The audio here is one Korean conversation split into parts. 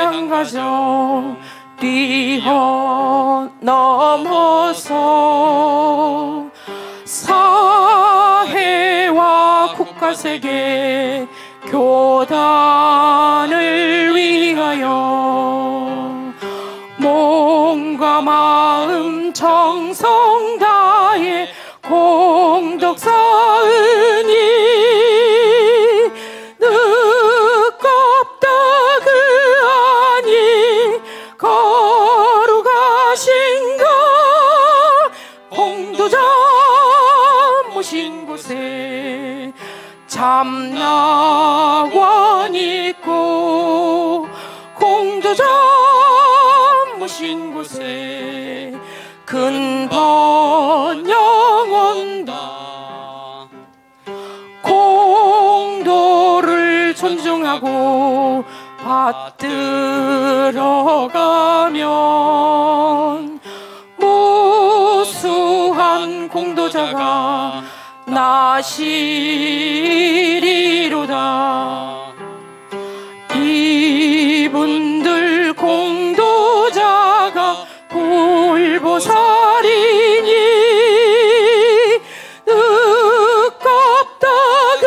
한 가정 뛰어넘어서 사회와 국가 세계 교단을 위하여 몸과 마음 정성 다해 공덕 쌓으니 늦겁다 그 아니 거룩하신가 공도자 모신 곳에 참나원 있고 공도자 모신 곳에 근번영 온다. 공도를 존중하고 받들어 가면 무수한 공도자가 나시리로다. 이분들 공도자가 불보살이니 늦겁다 그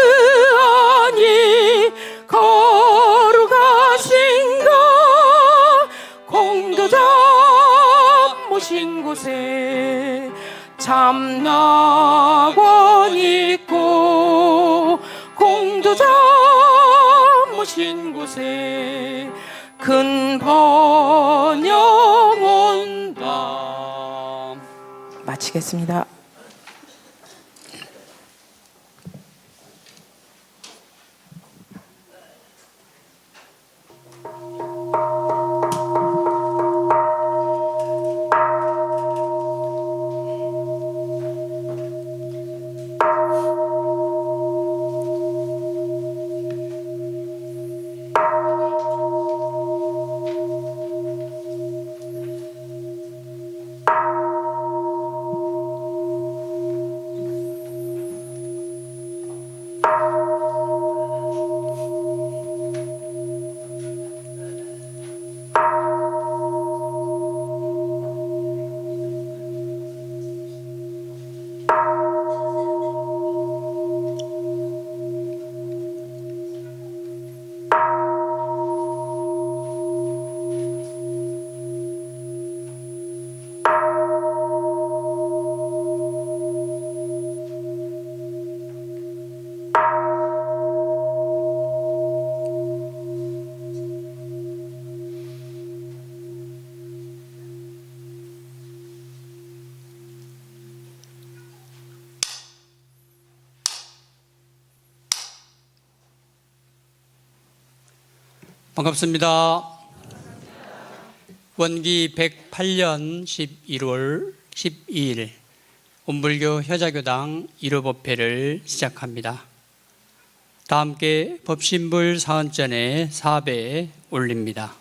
아니 거룩하신가 공도자 모신 곳에 참나원 있고 공도자 모신 곳에 근번영 온다. 마치겠습니다. 반갑습니다. 원기 108년 11월 12일 온불교 효자교당 1호 법회를 시작합니다. 다 함께 법신불 사언전에 사배에 올립니다.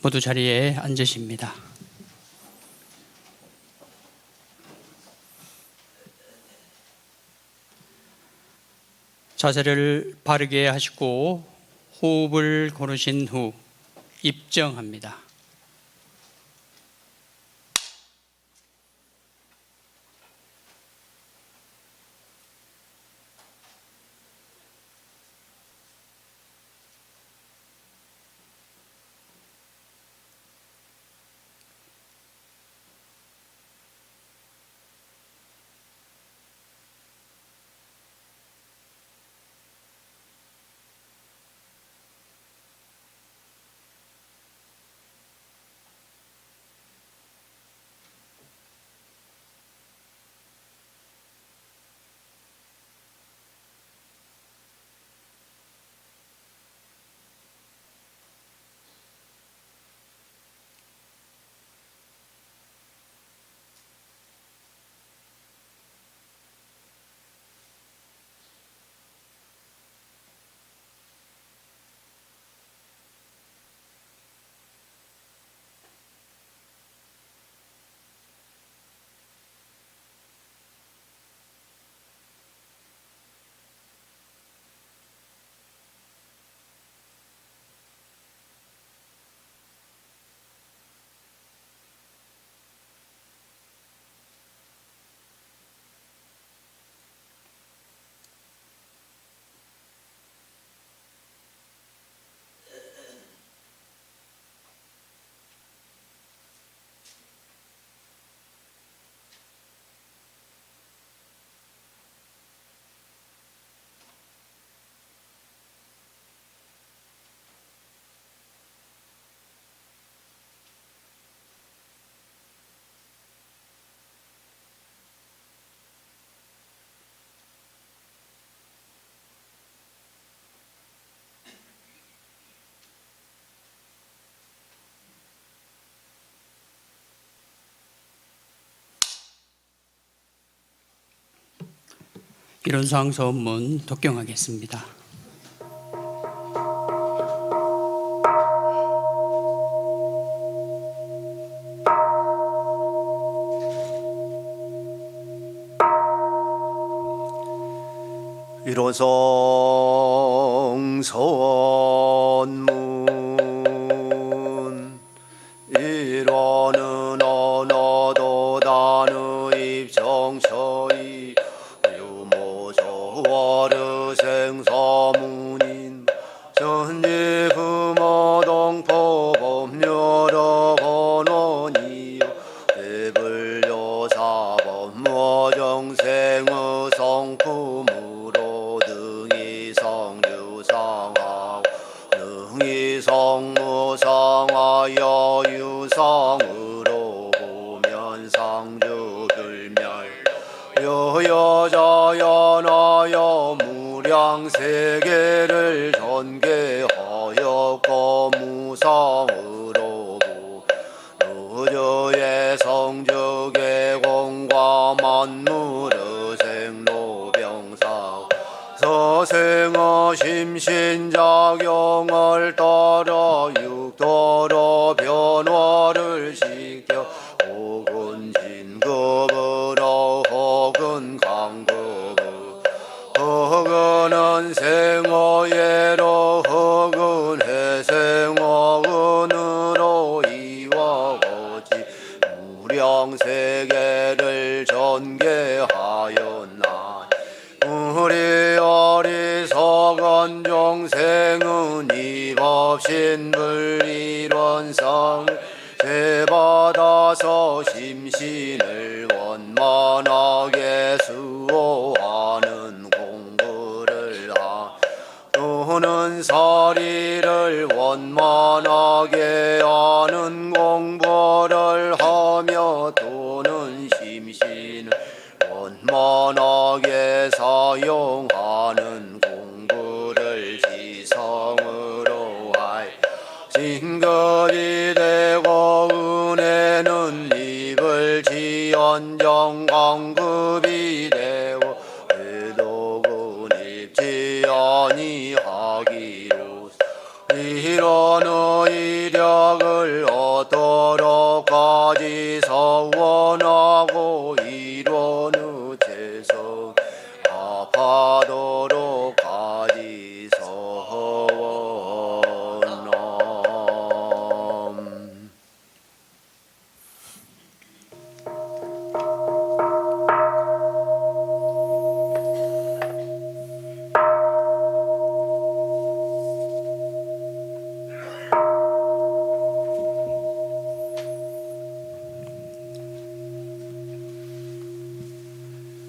모두 자리에 앉으십니다. 자세를 바르게 하시고 호흡을 고르신 후 입정합니다. 이론상 소문 독경하겠습니다. 일원성 선문 일원은 언어도 단의 입정처이 유모조월의 생사문인 전예금어동포 법률어 번원이요 대불교사범 어정생의 성품으로 등이 성유상하고 능이 성무상하여 유상으로 보면 상주불멸 여여자연하여 무량세계를 전개하여 거무상으로 너저의 성주계공과 만물의 생로병사 서생의 심신작용을 따라 육도로 변화를 시켜 혹은 진급으로 혹은 강급으로 혹은 생어예로 혹은 해생어은으로 이와 같이 무량세계를 전개하였나니 우리 어리석은众생은 이 법신불이론상 제받아서 심신을 원만하게 수호하는 공부를 또는 사리를 원만하게 하는 공부를 하며 또는 심신을 원만하게 사용하는 공부를 지성으로 하여 진급이 되고 은혜는 입을 지연정 강급이 되고 의독은 입지 아니하기로 이런 의력을 얻도록 까지 서원하고 이런 재성 아파도록 까지 서원함.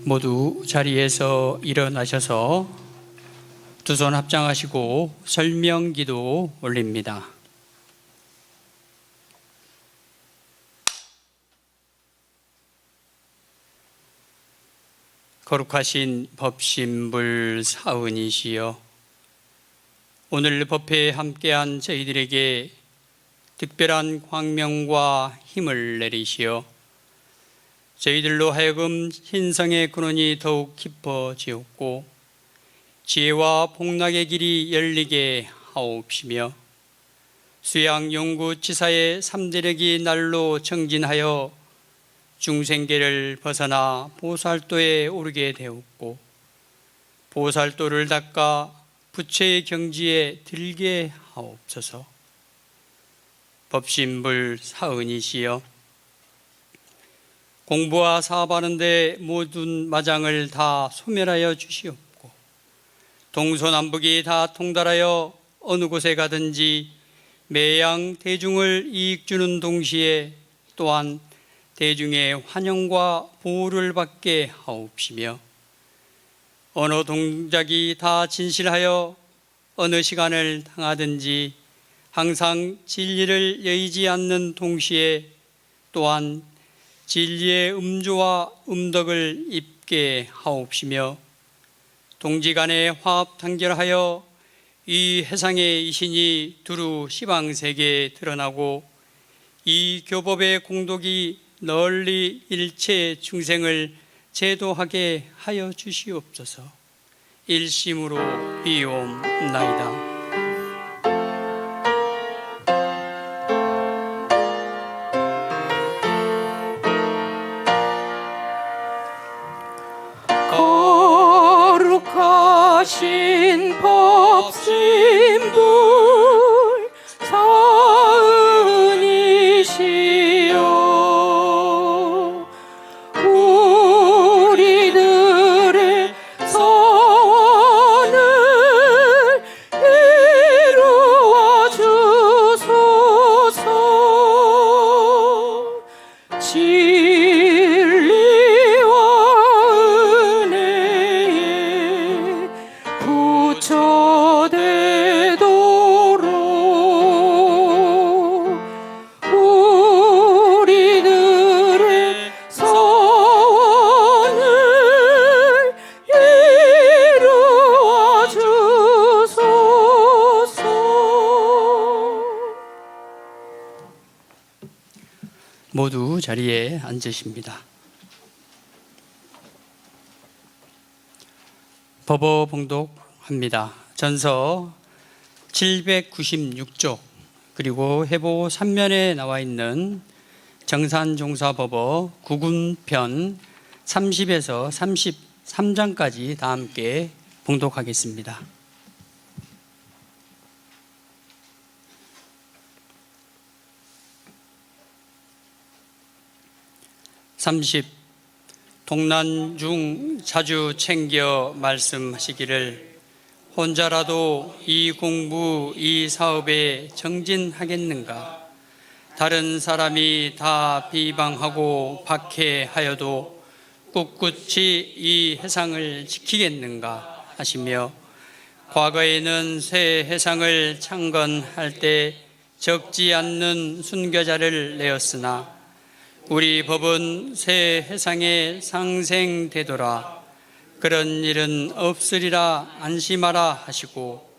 모두 자리에서 일어나셔서 두 손 합장하시고 설명기도 올립니다. 거룩하신 법신불 사은이시여, 오늘 법회에 함께한 저희들에게 특별한 광명과 힘을 내리시어 저희들로 하여금 신성의 근원이 더욱 깊어지었고 지혜와 복락의 길이 열리게 하옵시며 수양연구치사의 3대력이 날로 정진하여 중생계를 벗어나 보살도에 오르게 되었고 보살도를 닦아 부처의 경지에 들게 하옵소서. 법신불 사은이시여, 공부와 사업하는 데 모든 마장을 다 소멸하여 주시옵고 동서남북이 다 통달하여 어느 곳에 가든지 매양 대중을 이익 주는 동시에 또한 대중의 환영과 보호를 받게 하옵시며 어느 동작이 다 진실하여 어느 시간을 당하든지 항상 진리를 여의지 않는 동시에 또한 진리의 음조와 음덕을 입게 하옵시며 동지간에 화합 단결하여 이 해상의 이신이 두루 시방세계에 드러나고 이 교법의 공덕이 널리 일체 중생을 제도하게 하여 주시옵소서. 일심으로 비옵나이다. 거룩하신 법신불 사은이시여 우리들의 소원을 이루어 주소서. 진리와 은혜에 부처되도록 우리들의 소원을 이루어 주소서. 모두 자리에 앉으십니다. 법어 봉독합니다. 전서 796조 그리고 해보 3면에 나와 있는 정산종사법어 구군편 30에서 33장까지 다 함께 봉독하겠습니다. 30. 동난 중 자주 챙겨 말씀하시기를 혼자라도 이 공부 이 사업에 정진하겠는가? 다른 사람이 다 비방하고 박해하여도 꿋꿋이 이 해상을 지키겠는가 하시며, 과거에는 새 해상을 창건할 때 적지 않는 순교자를 내었으나 우리 법은 새 해상에 상생되도라. 그런 일은 없으리라 안심하라 하시고,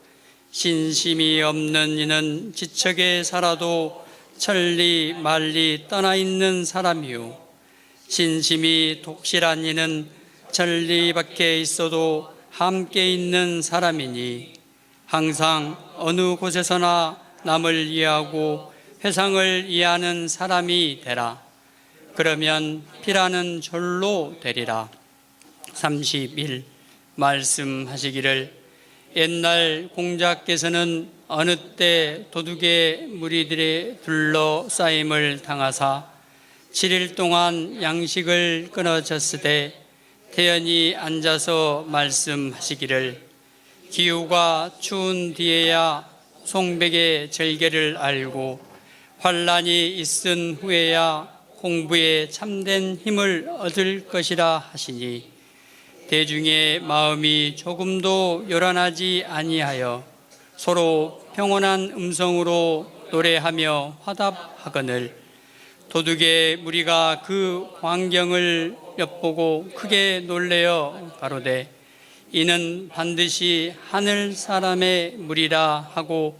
신심이 없는 이는 지척에 살아도 천리 말리 떠나 있는 사람이요, 신심이 독실한 이는 천리 밖에 있어도 함께 있는 사람이니, 항상 어느 곳에서나 남을 이해하고 회상을 이해하는 사람이 되라. 그러면 피라는 절로 되리라. 31. 말씀하시기를 옛날 공자께서는 어느 때 도둑의 무리들의 둘러싸임을 당하사 7일 동안 양식을 끊어졌으되 태연히 앉아서 말씀하시기를 기후가 추운 뒤에야 송백의 절개를 알고 환란이 있은 후에야 공부에 참된 힘을 얻을 것이라 하시니, 대중의 마음이 조금도 요란하지 아니하여 서로 평온한 음성으로 노래하며 화답하거늘 도둑의 무리가 그 광경을 엿보고 크게 놀래어 가로되 이는 반드시 하늘 사람의 무리라 하고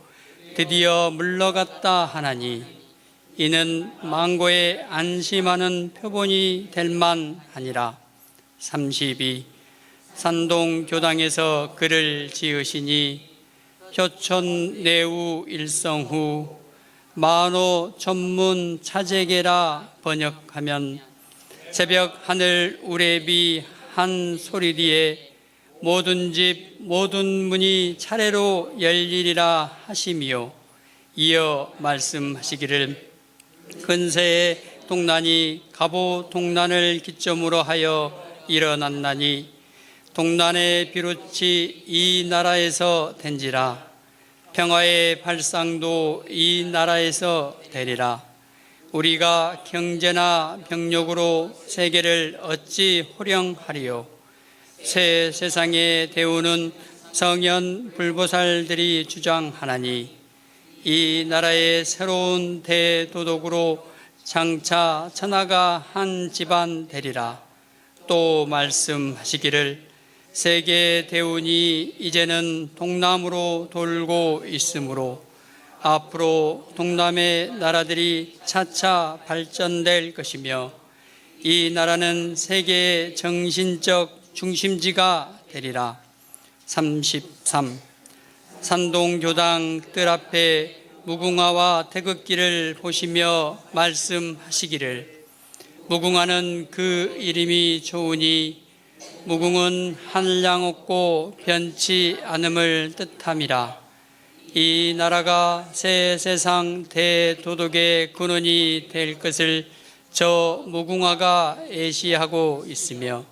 드디어 물러갔다 하나니, 이는 망고에 안심하는 표본이 될 만하니라. 32. 산동 교당에서 글을 지으시니 효촌 내후 일성 후 만호 전문 차제계라 번역하면 새벽 하늘 우레비 한 소리 뒤에 모든 집 모든 문이 차례로 열리리라 하시며, 이어 말씀하시기를 근세의 동난이 갑오 동난을 기점으로 하여 일어났나니 동난의 비롯이 이 나라에서 된지라. 평화의 발상도 이 나라에서 되리라. 우리가 경제나 병력으로 세계를 어찌 호령하리요? 새 세상의 대우는 성현 불보살들이 주장하나니, 이 나라의 새로운 대도덕으로 장차 천하가 한 집안 되리라. 또 말씀하시기를 세계 대운이 이제는 동남으로 돌고 있으므로 앞으로 동남의 나라들이 차차 발전될 것이며, 이 나라는 세계의 정신적 중심지가 되리라. 33. 산동교당 뜰 앞에 무궁화와 태극기를 보시며 말씀하시기를 무궁화는 그 이름이 좋으니 무궁은 한량 없고 변치 않음을 뜻함이라. 이 나라가 새 세상 대도덕의 근원이 될 것을 저 무궁화가 예시하고 있으며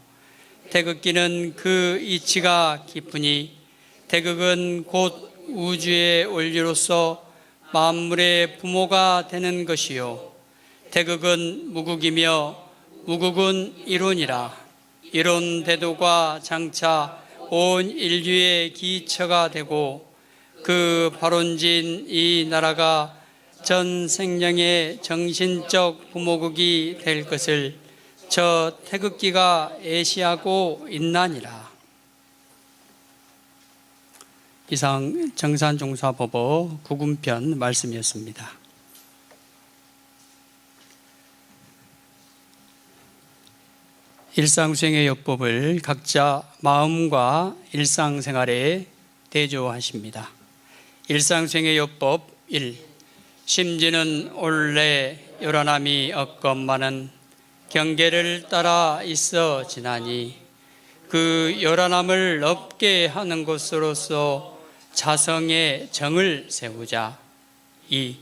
태극기는 그 이치가 깊으니 태극은 곧 우주의 원리로서 만물의 부모가 되는 것이요 태극은 무국이며 무국은 이론이라. 이론 대도가 장차 온 인류의 기처가 되고 그 발원지인 이 나라가 전 생명의 정신적 부모국이 될 것을 저 태극기가 예시하고 있나니라. 이상 정산종사법어 구군편 말씀이었습니다. 일상수행의 요법을 각자 마음과 일상생활에 대조하십니다. 일상수행의 요법 1. 심지는 원래 요란함이 없건만은 경계를 따라 있어 지나니 그 요란함을 없게 하는 것으로서 자성의 정을 세우자. 2.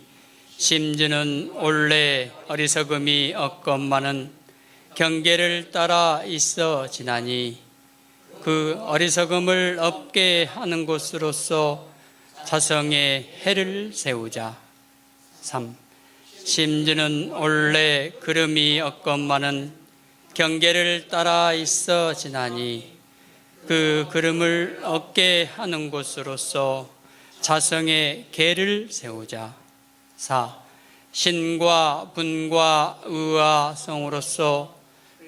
심지는 원래 어리석음이 없건만은 경계를 따라 있어 지나니 그 어리석음을 없게 하는 것으로서 자성의 해를 세우자. 3. 심지는 원래 그름이 없건만은 경계를 따라 있어 지나니 그 그름을 얻게 하는 것으로서 자성의 계를 세우자. 4. 신과 분과 의와 성으로서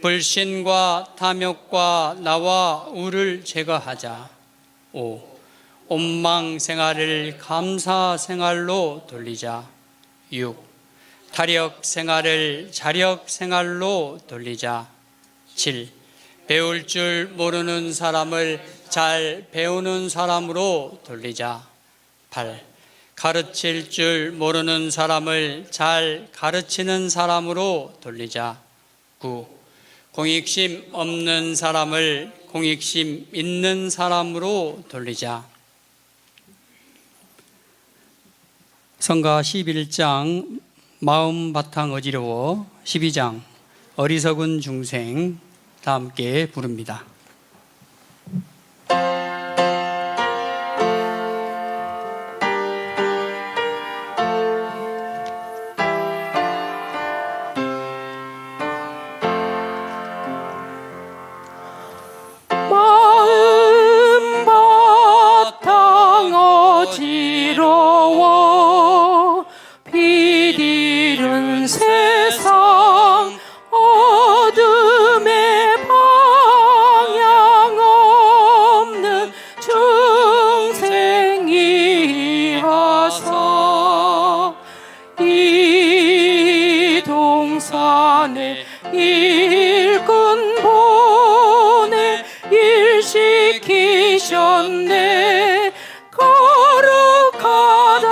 불신과 탐욕과 나와 우를 제거하자. 5. 온망 생활을 감사 생활로 돌리자. 6. 타력 생활을 자력 생활로 돌리자. 7. 배울 줄 모르는 사람을 잘 배우는 사람으로 돌리자. 8. 가르칠 줄 모르는 사람을 잘 가르치는 사람으로 돌리자. 9. 공익심 없는 사람을 공익심 있는 사람으로 돌리자. 성가 11장 마음 바탕 어지러워 12장 어리석은 중생 다 함께 부릅니다. 마음 바탕 어지러워 빛 잃은 세상 어둠의 방향 없는 중생이라서 이 동산에 일꾼 보내 일시키셨네. 거룩하다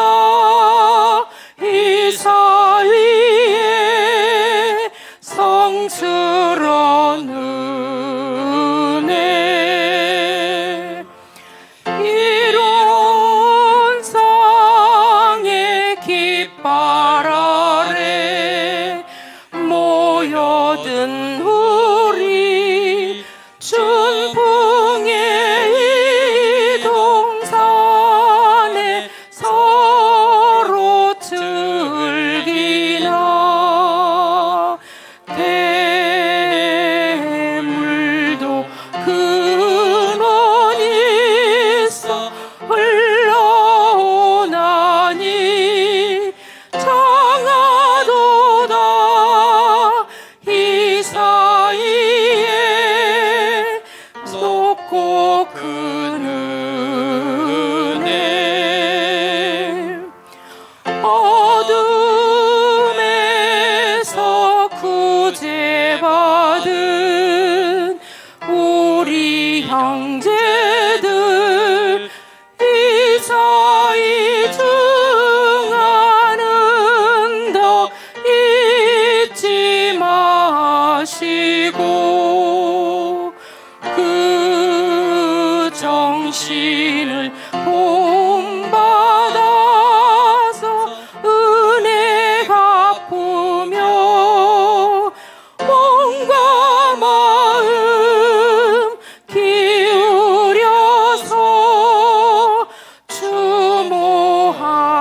이 사위에 성스러운 은혜. 이룬 상의 깃발 아래 모여든 우리 춘풍의 이 동산에 서로 즐기나. 대물도 근원이 있어 흘러오나니 장하도다 이 사이에 높고 큰 은혜. 어둠에서 구제받 형제들 이사이 증하는 더 잊지 마시고 그 정신을 본받아서 은혜 갚으며 몸과 마음 기울여서 주모합시다.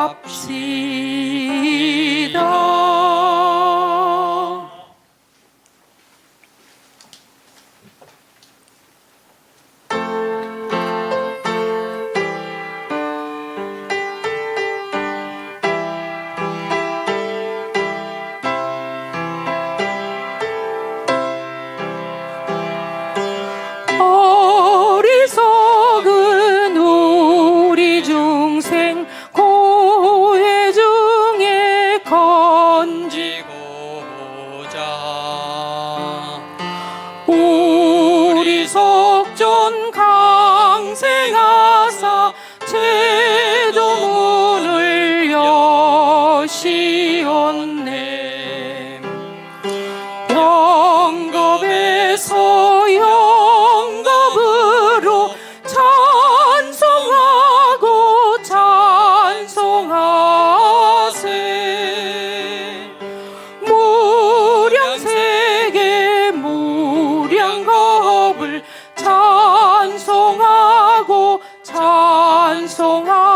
어리석은 우리 중생 고해 중에 건지고자 우리 속전 강생하사 제도문을 여시었네. 영겁에서 영겁으로 찬송하고 찬송하세. 무량세계 무량겁을 찬송하고 찬송하세.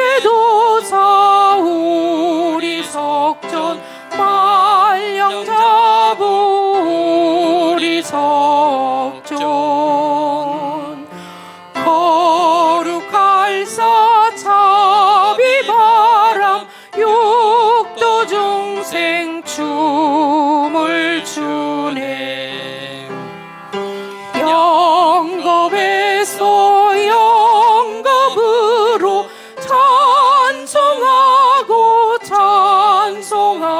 삼계도사 우리 석전 말령자부 우리 석전 거룩할사 자비바람 육도 중생 춤을 추네. 영겁에서 영겁으로 찬송하고 찬송하세.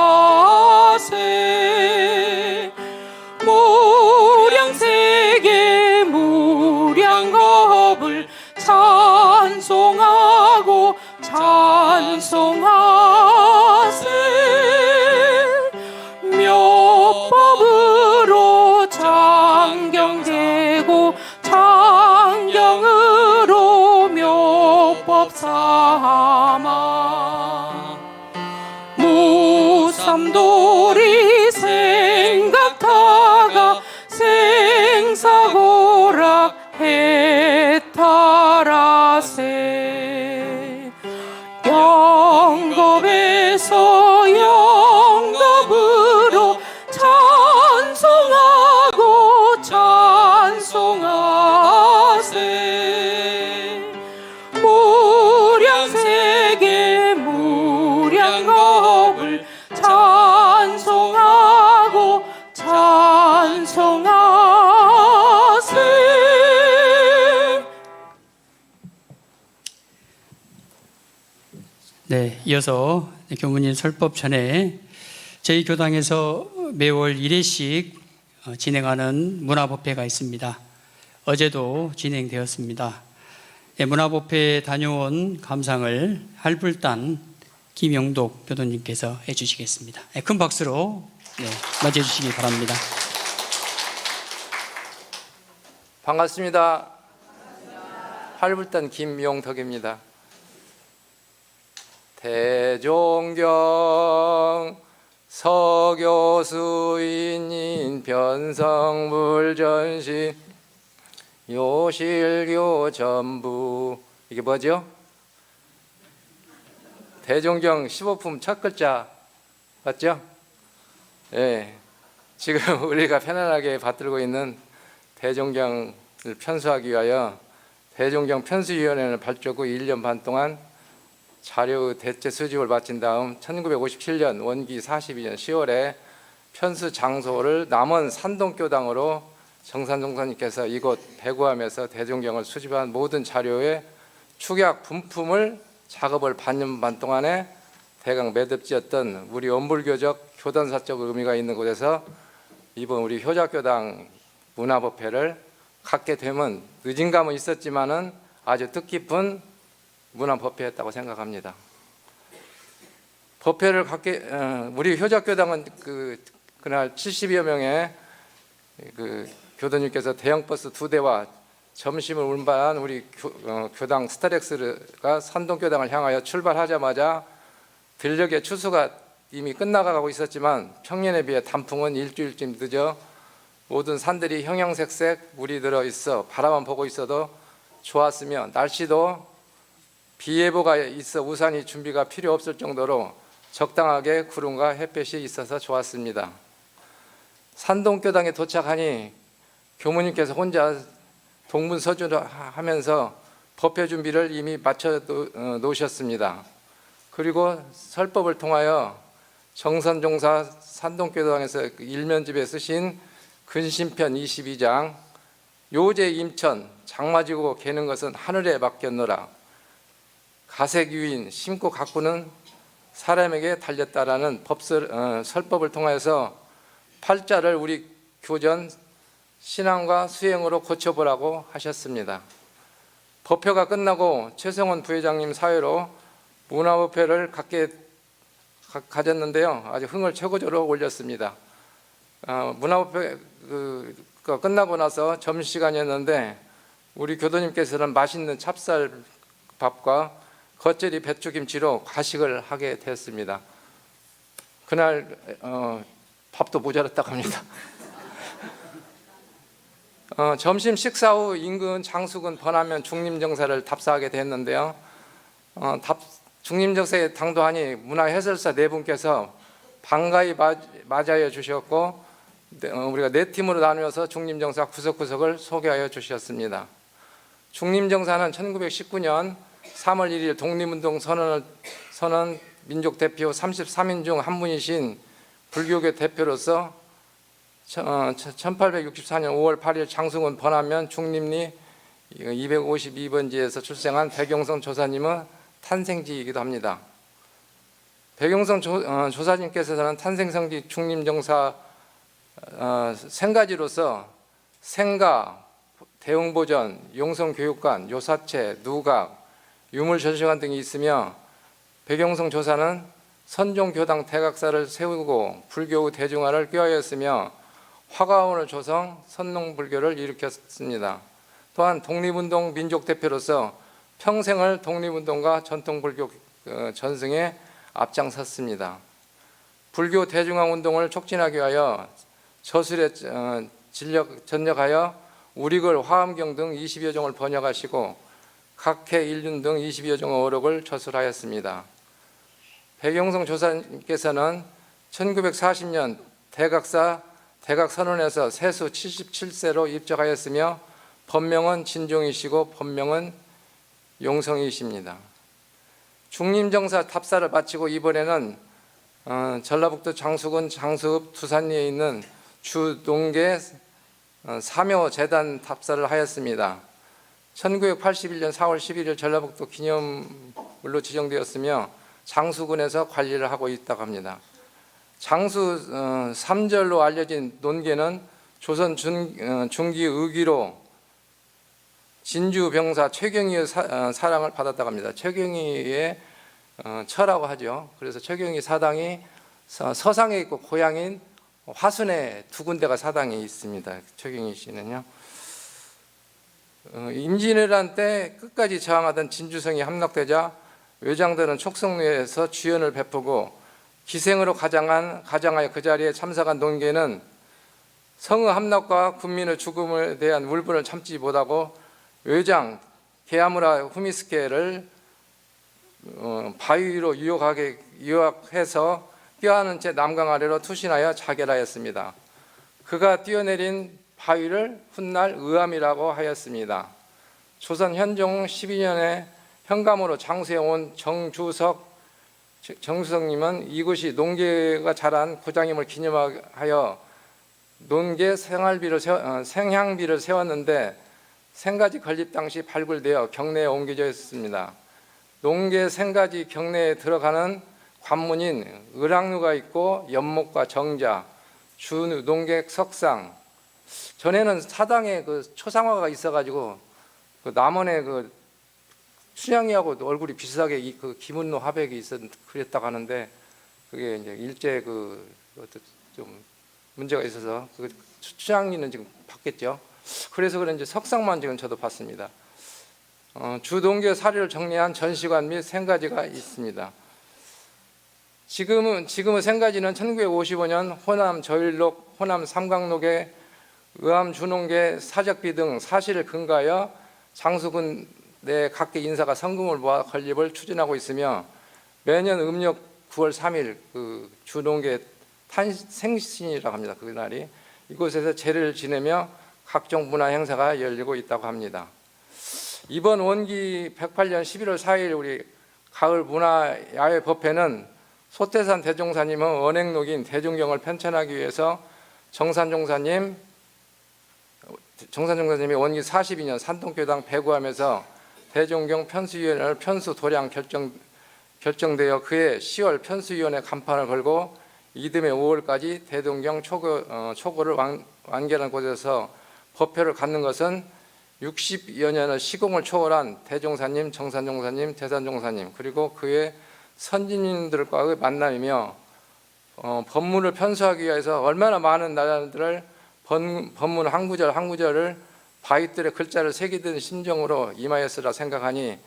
무량세계 무량겁을 찬송하고 찬송하세. 묘법으로 장경되고 장경으로 묘법 삼아 무삼도리 생각타가 생사고락 해탈하세. 영겁에서 영겁으로 찬송하고 찬송하세. 무량세계 무량겁을 찬송하고 찬송하세. 네, 이어서 교무님 설법 전에 저희 교당에서 매월 1회씩 진행하는 문화법회가 있습니다. 어제도 진행되었습니다. 네, 문화법회 다녀온 감상을 할불단 김영독 교도님께서 해주시겠습니다. 네, 큰 박수로 맞이해주시기 바랍니다. 반갑습니다. 할불단 김용덕입니다. 대종경 서교수인인 변성물전시 요실교 전부. 이게 뭐죠? 대종경 15품 첫 글자 맞죠? 예. 지금 우리가 편안하게 받들고 있는 대종경을 편수하기 위하여 대종경 편수위원회를 발족후 1년 반 동안 자료 대체 수집을 마친 다음 1957년 원기 42년 10월에 편수 장소를 남원 산동교당으로 정산종사님께서 이곳 배구함에서 대종경을 수집한 모든 자료의 축약 분품을 작업을 반년 반 동안에 대강 매듭지었던 우리 원불교적 교단사적 의미가 있는 곳에서 이번 우리 효자교당 문화법회를 갖게 되면 늦은 감은 있었지만은 아주 뜻깊은 문화법회였다고 생각합니다. 법회를 갖게 우리 효자교당은 그날 70여 명의 교도님께서 대형 버스 2대와 점심을 운반한 우리 교당 스타렉스가 산동교당을 향하여 출발하자마자 들녘의 추수가 이미 끝나가고 있었지만 평년에 비해 단풍은 일주일쯤 늦어 모든 산들이 형형색색 물이 들어 있어 바라만 보고 있어도 좋았으며 날씨도 비 예보가 있어 우산이 준비가 필요 없을 정도로 적당하게 구름과 햇볕이 있어서 좋았습니다. 산동교당에 도착하니 교무님께서 혼자 동문서주를 하면서 법회 준비를 이미 마쳐 놓으셨습니다. 그리고 설법을 통하여 정선종사 산동교당에서 일면집에 쓰신 근심편 22장 요제 임천 장마지고 개는 것은 하늘에 맡겼노라 가색유인 심고 가꾸는 사람에게 달렸다라는 설법을 통해서 팔자를 우리 교전 신앙과 수행으로 고쳐보라고 하셨습니다. 법회가 끝나고 최성원 부회장님 사회로 문화법회를 가졌는데요. 아주 흥을 최고조로 올렸습니다. 문화법회가 끝나고 나서 점심시간이었는데 우리 교도님께서는 맛있는 찹쌀밥과 겉절이 배추김치로 과식을 하게 되었습니다. 그날 밥도 모자랐다고 합니다. 점심 식사 후 인근 장수군 번화면 중림정사를 답사하게 됐는데요. 중림정사에 당도하니 문화해설사 네 분께서 반가이 맞이하여 주셨고 우리가 네 팀으로 나누어서 중림정사 구석구석을 소개하여 주셨습니다. 중림정사는 1919년 3월 1일 독립운동 선언 민족 대표 33인 중 한 분이신 불교계 대표로서 1864년 5월 8일 장수군 번화면 중림리 252번지에서 출생한 백용성 조사님은 탄생지이기도 합니다. 백용성 조사님께서는 탄생성지 중림정사 생가지로서 생가, 대웅보전, 용성교육관, 요사체, 누각, 유물전시관 등이 있으며 백용성 조사는 선종교당 대각사를 세우고 불교 대중화를 꾀하였으며 화가원을 조성, 선농불교를 일으켰습니다. 또한 독립운동 민족대표로서 평생을 독립운동과 전통불교 전승에 앞장섰습니다. 불교 대중화운동을 촉진하기 위하여 저술에 전력하여 우리글, 화엄경 등 20여 종을 번역하시고 각해 일륜 등 20여 종의 어록을 저술하였습니다. 백용성 조사님께서는 1940년 대각사 대각선언에서 세수 77세로 입적하였으며 법명은 진종이시고 본명은 용성이십니다. 중림정사 답사를 마치고 이번에는 전라북도 장수군 장수읍 두산리에 있는 주동계 사묘재단 답사를 하였습니다. 1981년 4월 11일 전라북도 기념물로 지정되었으며 장수군에서 관리를 하고 있다고 합니다. 장수 3절로 알려진 논계는 조선 중기 의기로 진주병사 최경희의 사랑을 받았다고 합니다. 최경희의 처라고 하죠. 그래서 최경희 사당이 서상에 있고 고향인 화순에 두 군데가 사당이 있습니다. 최경희 씨는요. 임진왜란 때 끝까지 저항하던 진주성이 함락되자 외장들은 촉성리에서 주연을 베푸고 기생으로 가장하여 그 자리에 참석한 논계는 성의 함락과 군민의 죽음에 대한 울분을 참지 못하고 외장 게아무라 후미스케를 바위 위로 유혹해서 껴안은 채 남강 아래로 투신하여 자결하였습니다. 그가 뛰어내린 바위를 훗날 의암이라고 하였습니다. 조선 현종 12년에 현감으로 장수해 온 정주석님은 이곳이 논계가 자란 고장임을 기념하여 논계 생향비를 세웠는데 생가지 건립 당시 발굴되어 경내에 옮겨져 있습니다. 논계 생가지 경내에 들어가는 관문인 을왕루가 있고 연목과 정자, 주농객 석상. 전에는 사당에 그 초상화가 있어가지고 그 남원에 그 춘향이하고 얼굴이 비슷하게 그 김은로 화백이 그랬다고 하는데 그게 이제 일제 좀 문제가 있어서 그 춘향이는 지금 바뀌었죠. 그래서 그런지 석상만 지금 저도 봤습니다. 주동계 사료를 정리한 전시관 및 생가지가 있습니다. 지금은 생가지는 1955년 호남 저일록, 호남 삼강록의 의암 주농계 사적비 등 사실을 근거하여 장수군 내 각계 인사가 성금을 모아 건립을 추진하고 있으며 매년 음력 9월 3일 그 주농계 탄생신이라고 합니다. 그날이 이곳에서 제를 지내며 각종 문화 행사가 열리고 있다고 합니다. 이번 원기 108년 11월 4일 우리 가을 문화 야외 법회는 소태산 대종사님의 언행록인 대종경을 편찬하기 위해서 정산종사님이 원기 42년 산동교당 배구하면서 대종경 편수위원회를 편수 도량 결정되어 그해 10월 편수위원회 간판을 걸고 이듬해 5월까지 대종경 초고를 완결한 곳에서 법회를 갖는 것은 60여 년의 시공을 초월한 대종사님, 정산종사님, 대산종사님 그리고 그의 선진님들과의 만남이며 법문을 편수하기 위해서 얼마나 많은 나라들을 법문 한 구절 한 구절을 바위들의 글자를 새기던 심정으로 임하였으라 생각하니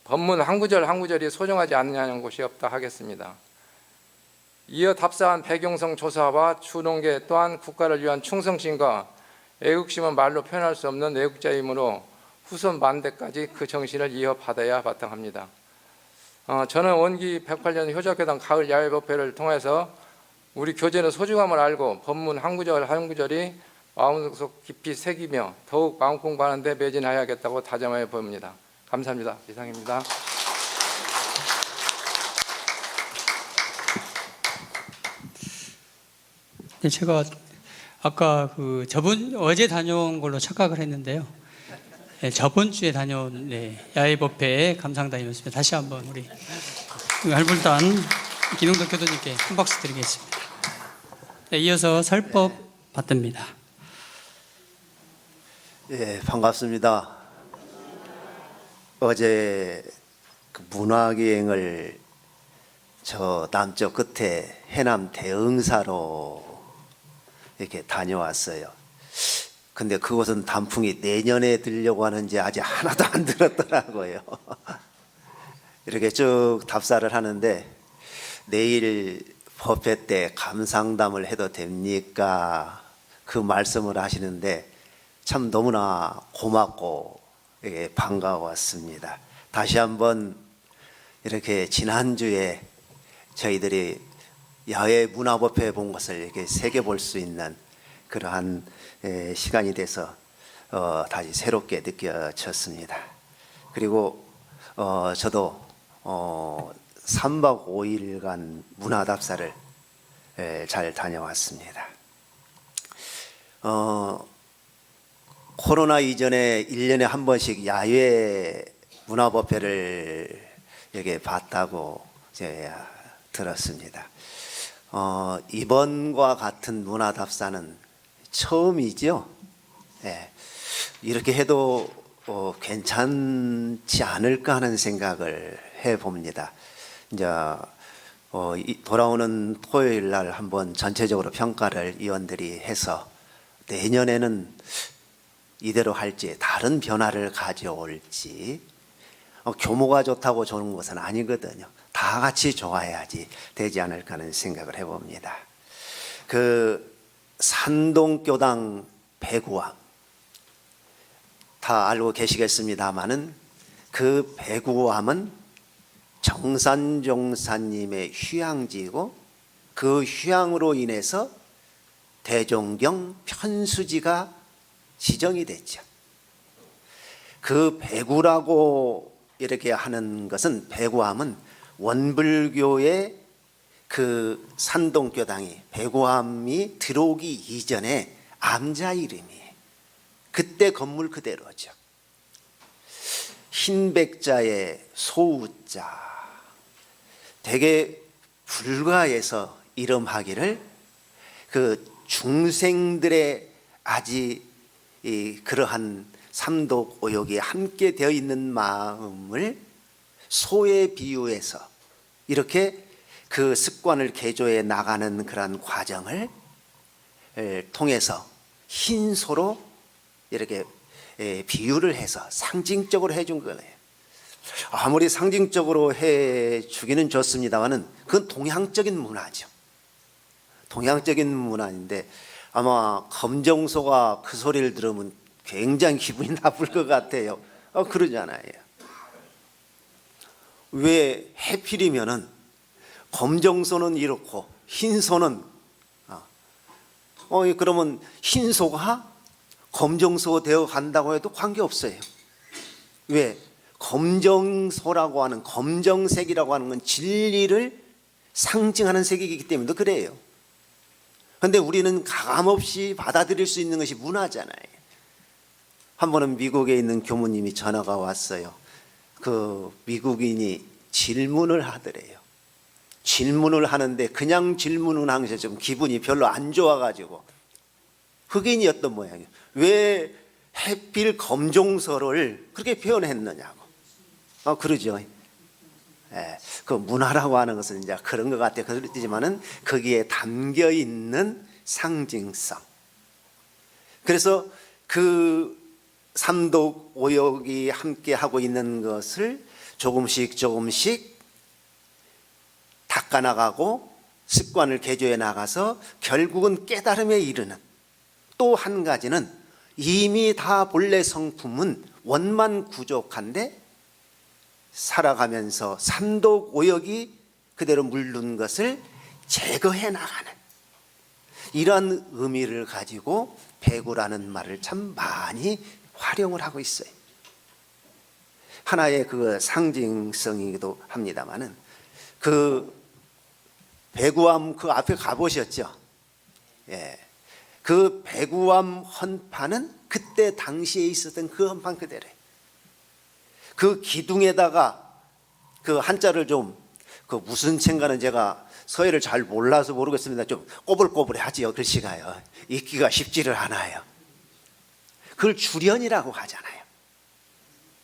법문 한 구절 한 구절이 소중하지 않느냐는 곳이 없다 하겠습니다. 이어 답사한 백용성 조사와 주농계 또한 국가를 위한 충성심과 애국심은 말로 표현할 수 없는 애국자이므로 후손 만대까지 그 정신을 이어받아야 마땅합니다. 저는 원기 108년 효자교당 가을 야외 법회를 통해서 우리 교제의 소중함을 알고 법문 한 구절 한 구절이 마음속 깊이 새기며 더욱 마음 공부하는 데 매진하여야겠다고 다짐하여 봅니다. 감사합니다. 이상입니다. 네, 제가 아까 어제 다녀온 걸로 착각을 했는데요. 네, 저번 주에 다녀온 야외 법회에 감상단이었습니다. 다시 한번 우리 할불단 기능덕 교도님께 한 박수 드리겠습니다. 네, 이어서 설법 받듭니다. 예, 반갑습니다. 어제 그 문화기행을 저 남쪽 끝에 해남 대흥사로 이렇게 다녀왔어요. 근데 그곳은 단풍이 내년에 들려고 하는지 아직 하나도 안 들었더라고요. 이렇게 쭉 답사를 하는데 내일 법회 때 감상담을 해도 됩니까? 그 말씀을 하시는데 참 너무나 고맙고 반가웠습니다. 다시 한번 이렇게 지난주에 저희들이 야외 문화법회 본 것을 이렇게 새겨볼 수 있는 그러한 시간이 돼서 다시 새롭게 느껴졌습니다. 그리고 저도 3박 5일간 문화답사를 잘 다녀왔습니다. 코로나 이전에 1년에 한 번씩 야외 문화법회를 이렇게 봤다고 제가 들었습니다. 이번과 같은 문화답사는 처음이죠. 네. 이렇게 해도 괜찮지 않을까 하는 생각을 해봅니다. 이제 돌아오는 토요일 날 한번 전체적으로 평가를 위원들이 해서 내년에는 이대로 할지 다른 변화를 가져올지 규모가 좋다고 좋은 것은 아니거든요. 다 같이 좋아야지 되지 않을까 하는 생각을 해봅니다. 그 산동교당 배구왕 다 알고 계시겠습니다마는 그 배구함은 정산종사님의 휴양지이고 그 휴양으로 인해서 대종경 편수지가 지정이 됐죠. 그 배구라고 이렇게 하는 것은 배구함은 원불교의 그 산동교당이 배구함이 들어오기 이전에 암자 이름이에요. 그때 건물 그대로죠. 흰백자에 소우자 되게 불가에서 이름하기를 그 중생들의 아직 그러한 삼독 오욕이 함께 되어 있는 마음을 소에 비유해서 이렇게 그 습관을 개조해 나가는 그런 과정을 통해서 흰 소로 이렇게 비유를 해서 상징적으로 해준 거예요. 아무리 상징적으로 해주기는 좋습니다만은 그건 동양적인 문화죠. 동양적인 문화인데 아마 검정소가 그 소리를 들으면 굉장히 기분이 나쁠 것 같아요. 그러잖아요. 왜 해필이면은 검정소는 이렇고 흰소는 그러면 흰소가 검정소 되어 간다고 해도 관계없어요. 왜? 검정소라고 하는 검정색이라고 하는 건 진리를 상징하는 색이기 때문에 그래요. 그런데 우리는 가감없이 받아들일 수 있는 것이 문화잖아요. 한 번은 미국에 있는 교무님이 전화가 왔어요. 그 미국인이 질문을 하더래요. 질문을 하는데 그냥 질문을 하는 게 좀 기분이 별로 안 좋아가지고 흑인이었던 모양이에요. 왜 해필 검정소를 그렇게 표현했느냐고. 그러죠. 그 문화라고 하는 것은 이제 그런 것 같아요. 그렇지만은 거기에 담겨 있는 상징성. 그래서 그 삼독 오욕이 함께 하고 있는 것을 조금씩 닦아나가고 습관을 개조해 나가서 결국은 깨달음에 이르는, 또 한 가지는 이미 다 본래 성품은 원만 구족한데 살아가면서 삼독 오욕이 그대로 물든 것을 제거해 나가는, 이러한 의미를 가지고 배구라는 말을 참 많이 활용을 하고 있어요. 하나의 그 상징성이기도 합니다만은 그 배구암 그 앞에 가보셨죠? 예. 그 배구암 헌판은 그때 당시에 있었던 그 헌판 그대로예요. 그 기둥에다가 그 한자를 좀 그 무슨 책인가는 제가 서예를 잘 몰라서 모르겠습니다. 좀 꼬불꼬불하지요. 글씨가요. 읽기가 쉽지를 않아요. 그걸 주련이라고 하잖아요.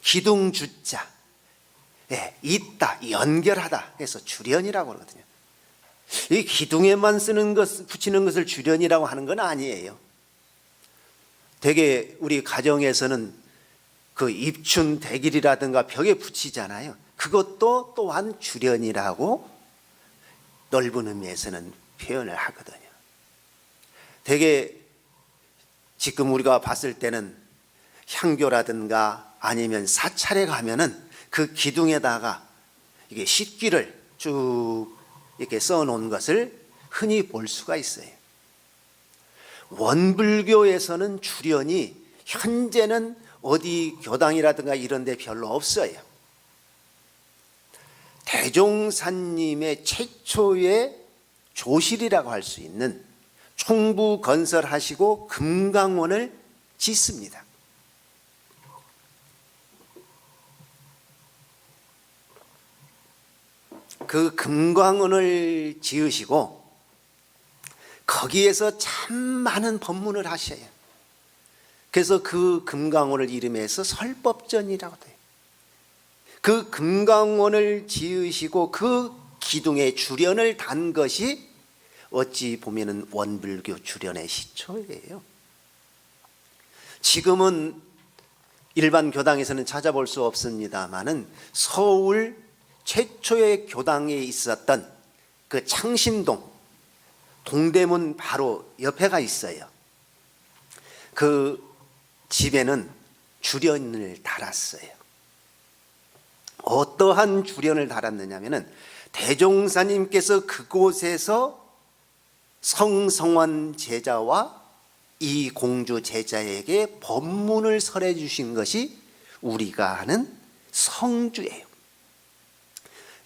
기둥 주자. 예, 있다, 연결하다 해서 주련이라고 그러거든요. 이 기둥에만 쓰는 것, 붙이는 것을 주련이라고 하는 건 아니에요. 되게 우리 가정에서는 그 입춘 대길이라든가 벽에 붙이잖아요. 그것도 또한 주련이라고 넓은 의미에서는 표현을 하거든요. 되게 지금 우리가 봤을 때는 향교라든가 아니면 사찰에 가면은 그 기둥에다가 이게 식기를 쭉 이렇게 써놓은 것을 흔히 볼 수가 있어요. 원불교에서는 주련이 현재는 어디 교당이라든가 이런 데 별로 없어요. 대종사님의 최초의 조실이라고 할 수 있는 총부 건설하시고 금강원을 짓습니다. 그 금강원을 지으시고 거기에서 참 많은 법문을 하셔요. 그래서 그 금강원을 이름해서 설법전이라고 돼요. 그 금강원을 지으시고 그 기둥에 주련을 단 것이 어찌 보면은 원불교 주련의 시초예요. 지금은 일반 교당에서는 찾아볼 수 없습니다만은 서울 최초의 교당에 있었던 그 창신동 동대문 바로 옆에가 있어요. 그 집에는 주련을 달았어요. 어떠한 주련을 달았느냐면은 대종사님께서 그곳에서 성성원 제자와 이 공주 제자에게 법문을 설해 주신 것이 우리가 아는 성주예요.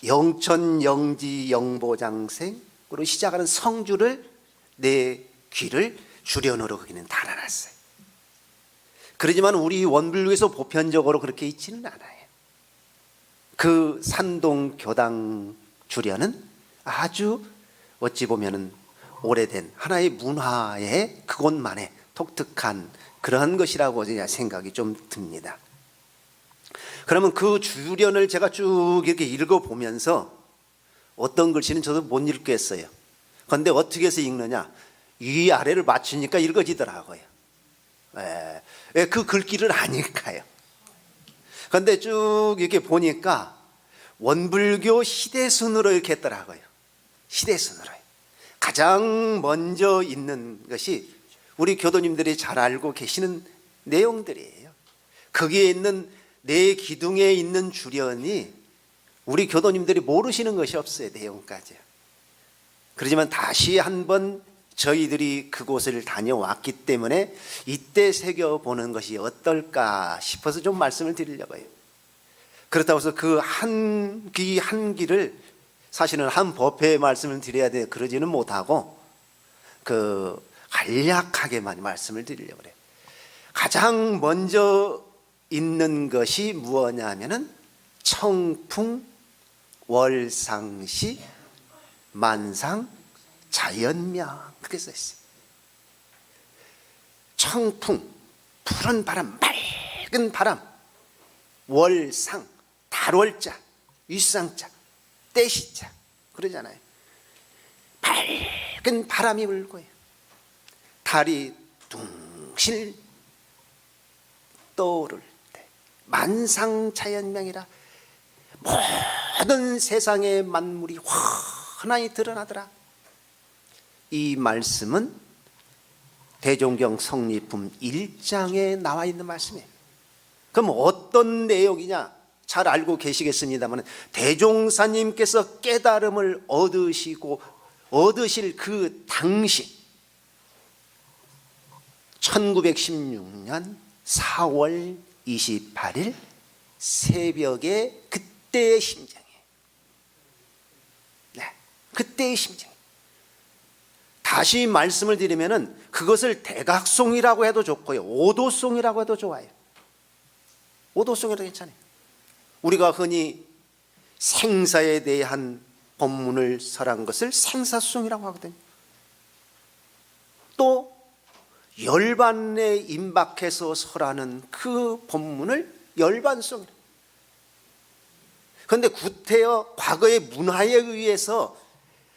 영천 영지 영보장생으로 시작하는 성주를 내 귀를 주련으로 거기는 달아놨어요. 그러지만 우리 원불교에서 보편적으로 그렇게 있지는 않아요. 그 산동 교당 주련은 아주 어찌 보면은 오래된 하나의 문화의 그곳만의 독특한 그러한 것이라고 제가 생각이 좀 듭니다. 그러면 그 주련을 제가 쭉 이렇게 읽어보면서 어떤 글씨는 저도 못 읽겠어요. 그런데 어떻게 해서 읽느냐? 위 아래를 맞추니까 읽어지더라고요. 그 글귀를 아니까요. 그런데 쭉 이렇게 보니까 원불교 시대순으로 이렇게 했더라고요. 시대순으로. 가장 먼저 있는 것이 우리 교도님들이 잘 알고 계시는 내용들이에요. 거기에 있는 네 기둥에 있는 주련이 우리 교도님들이 모르시는 것이 없어요. 내용까지요. 그렇지만 다시 한번 저희들이 그곳을 다녀왔기 때문에 이때 새겨보는 것이 어떨까 싶어서 좀 말씀을 드리려고요. 그렇다고 해서 그 한 귀 한 귀를 사실은 한 법회에 말씀을 드려야 돼 그러지는 못하고 간략하게만 말씀을 드리려고 그래요. 가장 먼저 있는 것이 무엇냐면은 청풍 월상시 만상 자연명 그렇게 써 있어요. 청풍 푸른 바람 맑은 바람 월상 달월자 윗상자 떼시자 그러잖아요. 밝은 바람이 불고요. 달이 둥실 떠오를 때 만상자연명이라 모든 세상의 만물이 환하게 드러나더라. 이 말씀은 대종경 성리품 1장에 나와 있는 말씀이에요. 그럼 어떤 내용이냐? 잘 알고 계시겠습니다만 대종사님께서 깨달음을 얻으실 그 당시 1916년 4월 28일 새벽에 그때의 심정이에요. 네, 그때의 심정. 다시 말씀을 드리면은 그것을 대각송이라고 해도 좋고요, 오도송이라고 해도 좋아요. 오도송이라도 괜찮아요. 우리가 흔히 생사에 대한 법문을 설한 것을 생사송이라고 하거든요. 또 열반에 임박해서 설하는 그 법문을 열반송이라. 그런데 구태여 과거의 문화에 의해서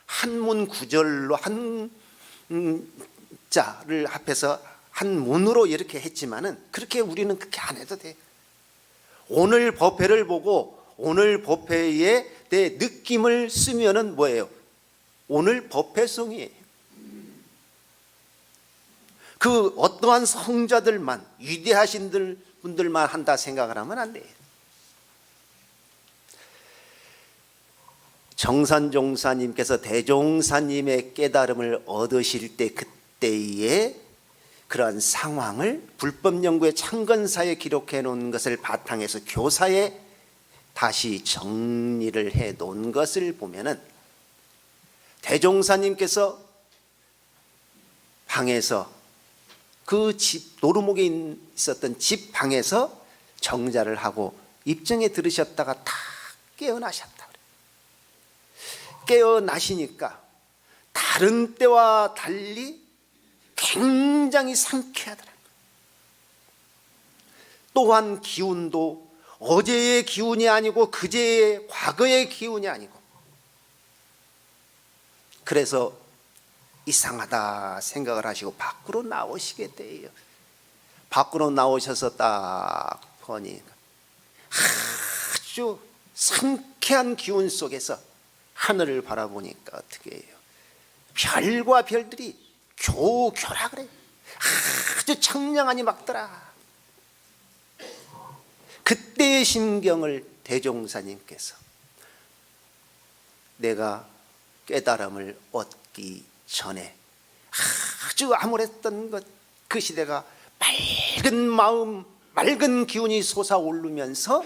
한문 구절로 한 자를 합해서 한 문으로 이렇게 했지만은 그렇게 우리는 그렇게 안 해도 돼요. 오늘 법회를 보고 오늘 법회에 내 느낌을 쓰면은 뭐예요? 오늘 법회송이에요. 그 어떠한 성자들만 위대하신 분들만 한다 생각을 하면 안 돼요. 정산종사님께서 대종사님의 깨달음을 얻으실 때 그때의 그러한 상황을 불법연구의 창건사에 기록해 놓은 것을 바탕해서 교사에 다시 정리를 해 놓은 것을 보면은 대종사님께서 방에서 그 집 노루목에 있었던 집 방에서 정자를 하고 입정에 들으셨다가 다 깨어나셨다. 깨어나시니까 다른 때와 달리 굉장히 상쾌하더라. 또한 기운도 어제의 기운이 아니고 그제의 과거의 기운이 아니고, 그래서 이상하다 생각을 하시고 밖으로 나오시게 돼요. 밖으로 나오셔서 딱 보니 아주 상쾌한 기운 속에서 하늘을 바라보니까 어떻게 해요? 별과 별들이 교교라 그래. 아주 청량하니 막더라. 그때의 심경을 대종사님께서 내가 깨달음을 얻기 전에 아주 암울했던 것, 그 시대가 맑은 마음, 맑은 기운이 솟아오르면서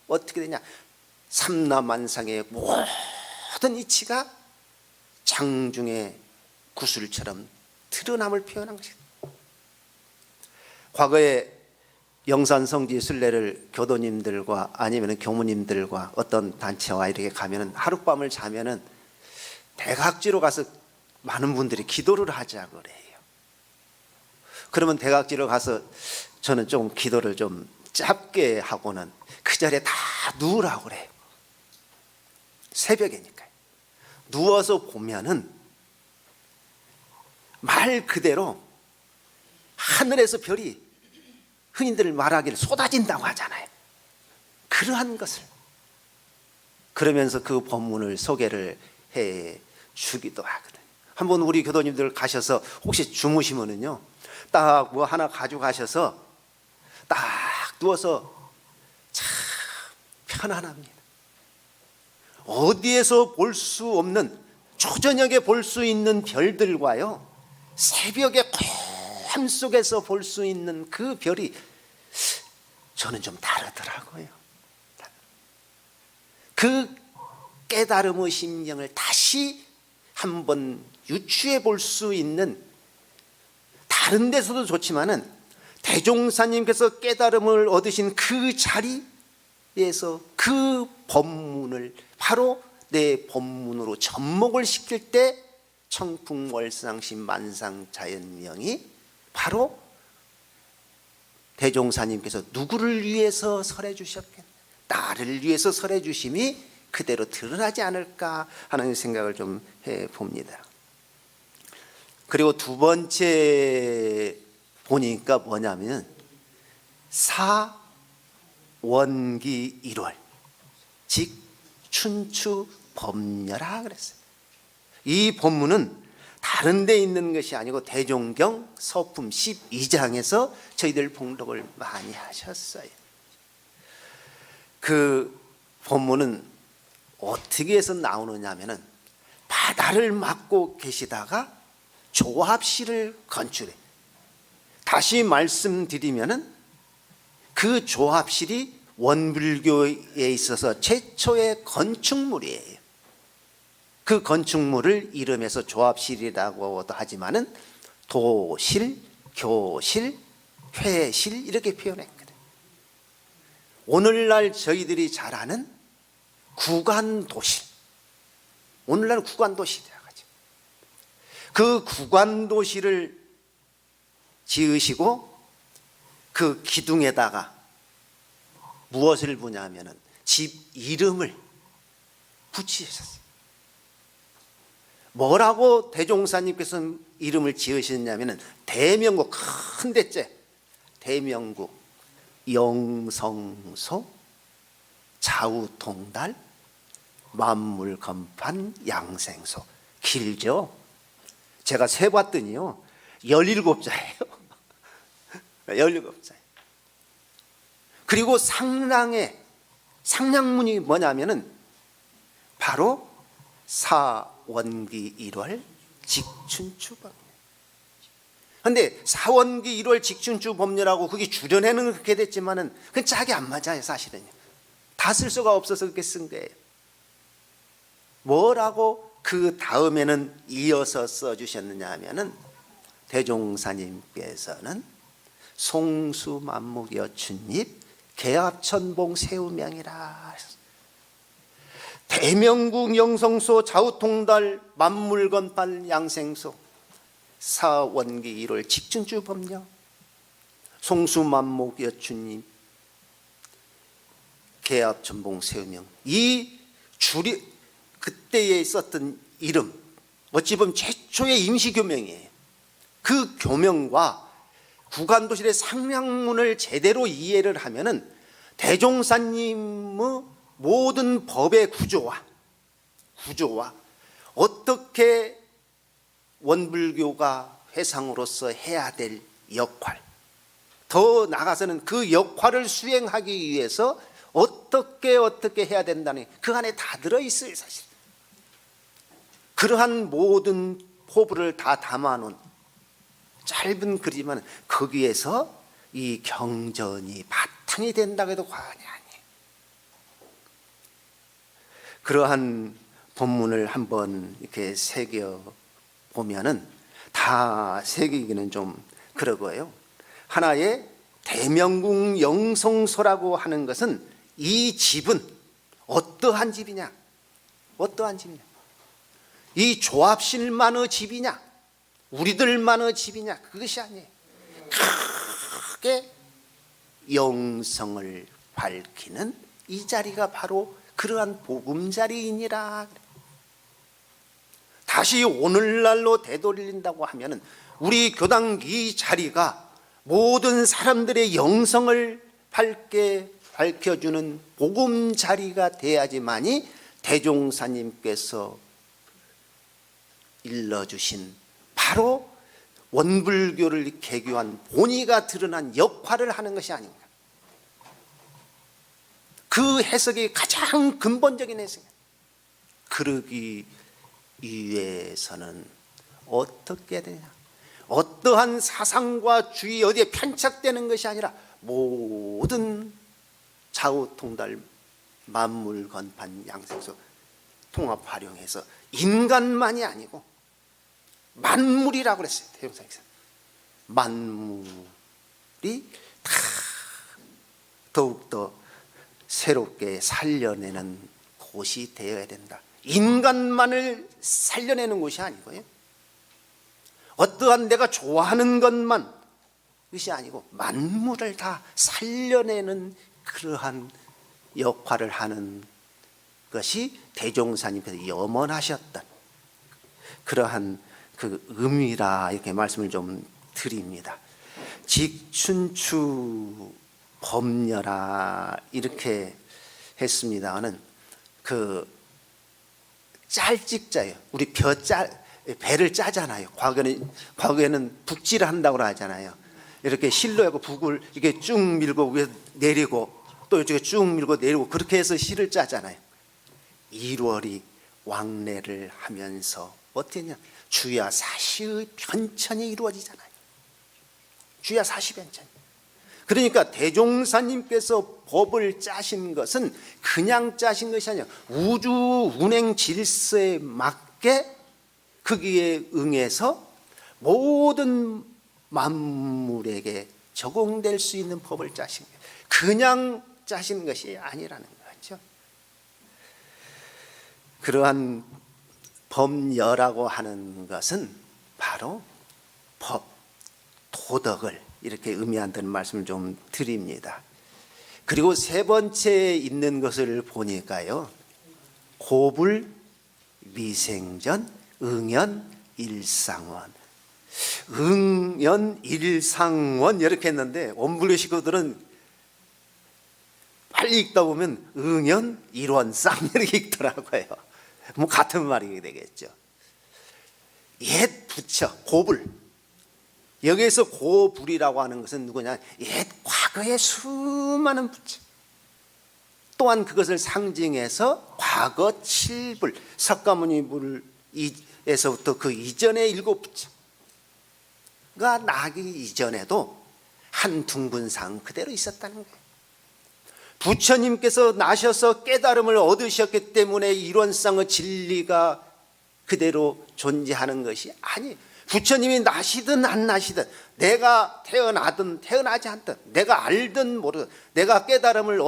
어떻게 되냐? 삼라만상의 모든 이치가 장중의 구슬처럼 드러남을 표현한 것이다. 과거에 영산성지 순례를 교도님들과 아니면 교무님들과 어떤 단체와 이렇게 가면은 하룻밤을 자면은 대각지로 가서 많은 분들이 기도를 하자 그래요. 그러면 대각지로 가서 저는 좀 기도를 좀 짧게 하고는 그 자리에 다 누우라고 그래요. 새벽이니까요. 누워서 보면은 말 그대로 하늘에서 별이 흔히들 말하기를 쏟아진다고 하잖아요. 그러한 것을 그러면서 그 본문을 소개를 해 주기도 하거든요. 한번 우리 교도님들 가셔서 혹시 주무시면은요, 딱 뭐 하나 가져가셔서 딱 누워서 참 편안합니다. 어디에서 볼 수 없는, 초저녁에 볼 수 있는 별들과요, 새벽에 고요함 속에서 볼 수 있는 그 별이 저는 좀 다르더라고요. 그 깨달음의 심령을 다시 한번 유추해 볼 수 있는, 다른 데서도 좋지만은 대종사님께서 깨달음을 얻으신 그 자리에서 그 법문을 바로 내 법문으로 접목을 시킬 때 청풍월상신 만상자연명이 바로 대종사님께서 누구를 위해서 설해 주셨겠냐, 나를 위해서 설해 주심이 그대로 드러나지 않을까 하는 생각을 좀 해봅니다. 그리고 두 번째 보니까 뭐냐면 사원기 1월 즉 춘추 법녀라 그랬어요. 이 본문은 다른 데 있는 것이 아니고 대종경 서품 12장에서 저희들 봉독을 많이 하셨어요. 그 본문은 어떻게 해서 나오느냐 하면은 바다를 막고 계시다가 조합실을 건축해. 다시 말씀드리면은 그 조합실이 원불교에 있어서 최초의 건축물이에요. 그 건축물을 이름에서 조합실이라고도 하지만은 도실, 교실, 회실 이렇게 표현했거든요. 오늘날 저희들이 잘 아는 구간도실, 오늘날 구간도실이라고 하죠. 그 구간도실을 지으시고 그 기둥에다가 무엇을 보냐면은 집 이름을 붙이셨어요. 뭐라고 대종사님께서 이름을 지으셨냐면은 대명국, 큰 대째 대명국, 영성소, 좌우통달, 만물건판, 양생소. 길죠? 제가 세봤더니요 17자예요 17자. 그리고 상량문이 뭐냐면은 바로 사원기 1월 직춘추법녀. 그런데 사원기 1월 직춘추법녀라고 그게 줄여내는 그렇게 됐지만은 그건 짝이 안 맞아요. 사실은요 다 쓸 수가 없어서 그렇게 쓴 거예요. 뭐라고 그 다음에는 이어서 써주셨느냐 하면은 대종사님께서는 송수만목 여춘잎 개합천봉 세우명이라. 대명국 영성소 좌우통달 만물건판 양생소 사원기 1월 직춘추법녀 송수만목 여춘잎 개합천봉 세우명. 이 줄이 그때에 썼던 이름 어찌 보면 최초의 임시교명이에요. 그 교명과 구간도실의 상량문을 제대로 이해를 하면은 대종사님의 모든 법의 구조와 어떻게 원불교가 회상으로서 해야 될 역할, 더 나아가서는 그 역할을 수행하기 위해서 어떻게 해야 된다는 그 안에 다 들어있어요. 사실 그러한 모든 포부를 다 담아놓은 짧은 글이지만 거기에서 이 경전이 바탕이 된다고 해도 과언이 아니에요. 그러한 본문을 한번 이렇게 새겨 보면은 다 새기기는 좀 그러고요. 하나의 대명국 영성소라고 하는 것은 이 집은 어떠한 집이냐? 어떠한 집이냐? 이 조합실만의 집이냐, 우리들만의 집이냐, 그것이 아니에요. 크게 영성을 밝히는 이 자리가 바로 그러한 보금자리이니라. 다시 오늘날로 되돌린다고 하면은 우리 교당 이 자리가 모든 사람들의 영성을 밝게 밝혀주는 보금자리가 돼야지만이 대종사님께서 일러주신 바로 원불교를 개교한 본의가 드러난 역할을 하는 것이 아닌가. 그 해석이 가장 근본적인 해석이에요. 그러기 위해서는 어떻게 되냐, 어떠한 사상과 주의 어디에 편착되는 것이 아니라 모든 좌우통달 만물건판 양생소 통합 활용해서 인간만이 아니고 만물이라고 그랬어요. 대종사님께서 만물이 다 더욱더 새롭게 살려내는 곳이 되어야 된다. 인간만을 살려내는 곳이 아니고요, 어떠한 내가 좋아하는 것만 것이 아니고 만물을 다 살려내는 그러한 역할을 하는 것이 대종사님께서 염원하셨던 그러한 그 의미라, 이렇게 말씀을 좀 드립니다. 직춘추 법녀라 이렇게 했습니다는 그 짤찍자예요. 우리 배를 짜잖아요. 과거에는 북질을 한다고 하잖아요. 이렇게 실로하고 북을 이렇게 쭉 밀고 위에 내리고 또 이쪽에 쭉 밀고 내리고 그렇게 해서 실을 짜잖아요. 1월이 왕래를 하면서 어떻게 했냐, 주야 사시의 편천이 이루어지잖아요. 주야 사시 편천. 그러니까 대종사님께서 법을 짜신 것은 그냥 짜신 것이 아니라 우주 운행 질서에 맞게 거기에 응해서 모든 만물에게 적용될 수 있는 법을 짜신 거예요. 그냥 짜신 것이 아니라는 거죠. 그러한 법녀라고 하는 것은 바로 법, 도덕을 이렇게 의미한다는 말씀을 좀 드립니다. 그리고 세 번째 있는 것을 보니까요, 고불, 미생전, 응연, 일상원. 응연, 일상원 이렇게 했는데 원불교 식구들은 빨리 읽다 보면 응연, 일원상 이렇게 읽더라고요. 뭐 같은 말이 되겠죠. 옛 부처, 고불. 여기에서 고불이라고 하는 것은 누구냐, 옛 과거의 수많은 부처, 또한 그것을 상징해서 과거 7불, 석가모니 불에서부터 그 이전의 7부처가 나기 이전에도 한 둥근상 그대로 있었다는 거예요. 부처님께서 나셔서 깨달음을 얻으셨기 때문에 일원상의 진리가 그대로 존재하는 것이 아니에요. 부처님이 나시든 안 나시든, 내가 태어나든 태어나지 않든, 내가 알든 모르든, 내가 깨달음을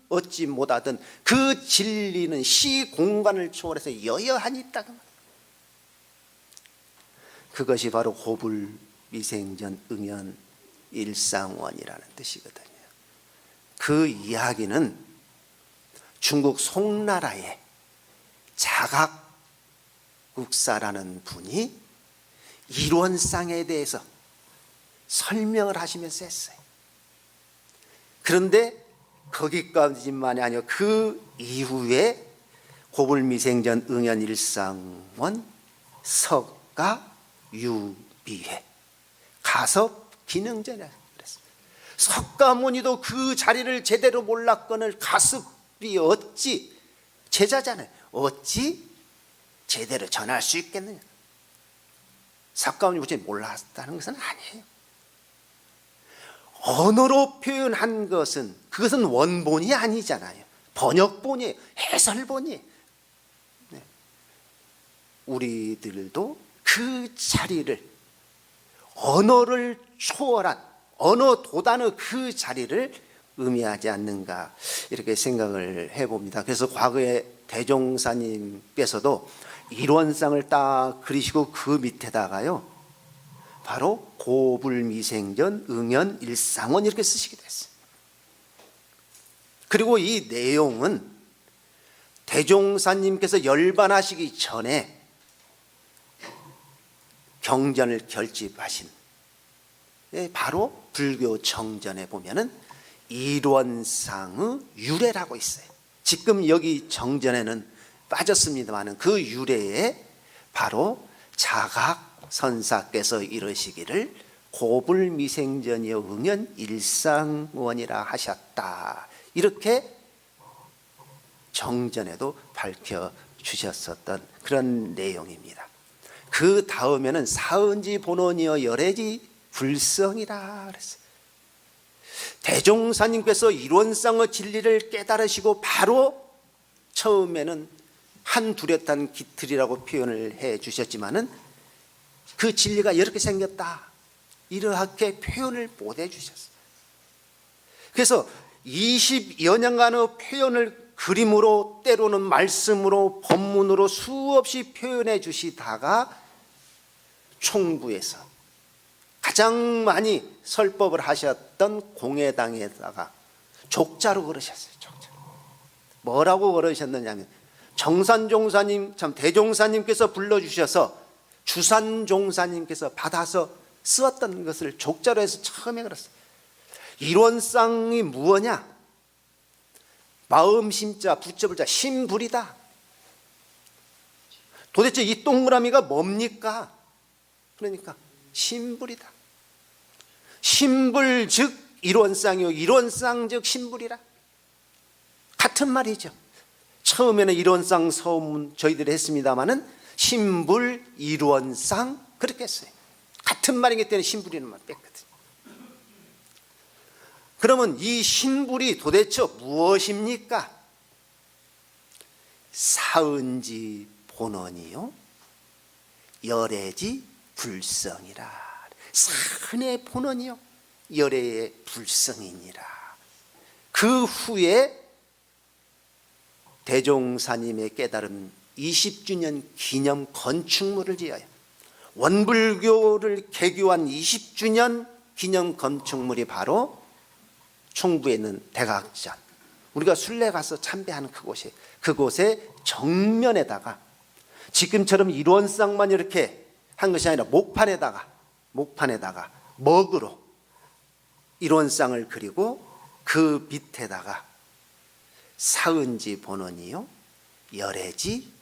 얻지 못하든 그 진리는 시 공간을 초월해서 여여한히 있다고 말이에요. 그것이 바로 고불, 미생전, 응연, 일상원이라는 뜻이거든요. 그 이야기는 중국 송나라의 자각국사라는 분이 일원상에 대해서 설명을 하시면서 했어요. 그런데 거기까지만이 아니고 그 이후에 고불미생전 응연일상원 석가 유비회 가섭 기능전이라 그랬어요. 석가모니도 그 자리를 제대로 몰랐거늘 가섭이 어찌 제자잖아요. 어찌 제대로 전할 수 있겠느냐. 석가모니 부처님 몰랐다는 것은 아니에요. 언어로 표현한 것은 그것은 원본이 아니잖아요. 번역본이에요. 해설본이에요. 네. 우리들도 그 자리를, 언어를 초월한 언어 도단의 그 자리를 의미하지 않는가, 이렇게 생각을 해봅니다. 그래서 과거에 대종사님께서도 일원상을 딱 그리시고 그 밑에다가요 바로 고불미생전 응연 일상원 이렇게 쓰시게 됐어요. 그리고 이 내용은 대종사님께서 열반하시기 전에 경전을 결집하신 바로 불교 정전에 보면은 일원상의 유래라고 있어요. 지금 여기 정전에는 빠졌습니다만 그 유래에 바로 자각선사께서 이러시기를 고불미생전이여 응연 일상원이라 하셨다. 이렇게 정전에도 밝혀주셨었던 그런 내용입니다. 그 다음에는 사은지 본원이여 열애지 불성이라 그랬어요. 대종사님께서 일원상의 진리를 깨달으시고 바로 처음에는 한 두렷한 깃틀이라고 표현을 해 주셨지만은 그 진리가 이렇게 생겼다 이렇게 표현을 못 해 주셨어요. 그래서 20여 년간의 표현을 그림으로 때로는 말씀으로 법문으로 수없이 표현해 주시다가 총부에서 가장 많이 설법을 하셨던 공회당에다가 족자로 걸으셨어요. 족자. 뭐라고 걸으셨느냐면 정산종사님 참 대종사님께서 불러주셔서 주산종사님께서 받아서 쓰었던 것을 족자로 해서 처음에 걸었어요. 일원상이 무엇냐? 마음심자 붙잡을 자 심불이다. 도대체 이 동그라미가 뭡니까? 그러니까 심불이다. 심불 즉 일원상이요 일원상 즉 심불이라. 같은 말이죠. 처음에는 일원상 서문 저희들이 했습니다마는 심불 일원상 그렇게 했어요. 같은 말이기 때문에 심불이는 말 뺐거든요. 그러면 이 심불이 도대체 무엇입니까? 사은지 본원이요 열애지 불성이라. 산의 본원이요 열애의 불성이니라. 그 후에 대종사님의 깨달음 20주년 기념 건축물을 지어요. 원불교를 개교한 20주년 기념 건축물이 바로 총부에 있는 대각전, 우리가 순례 가서 참배하는 그곳에 정면에다가 지금처럼 일원상만 이렇게 한 것이 아니라 목판에다가 먹으로 일원상을 그리고 그 밑에다가 사은지 본원이요 열애지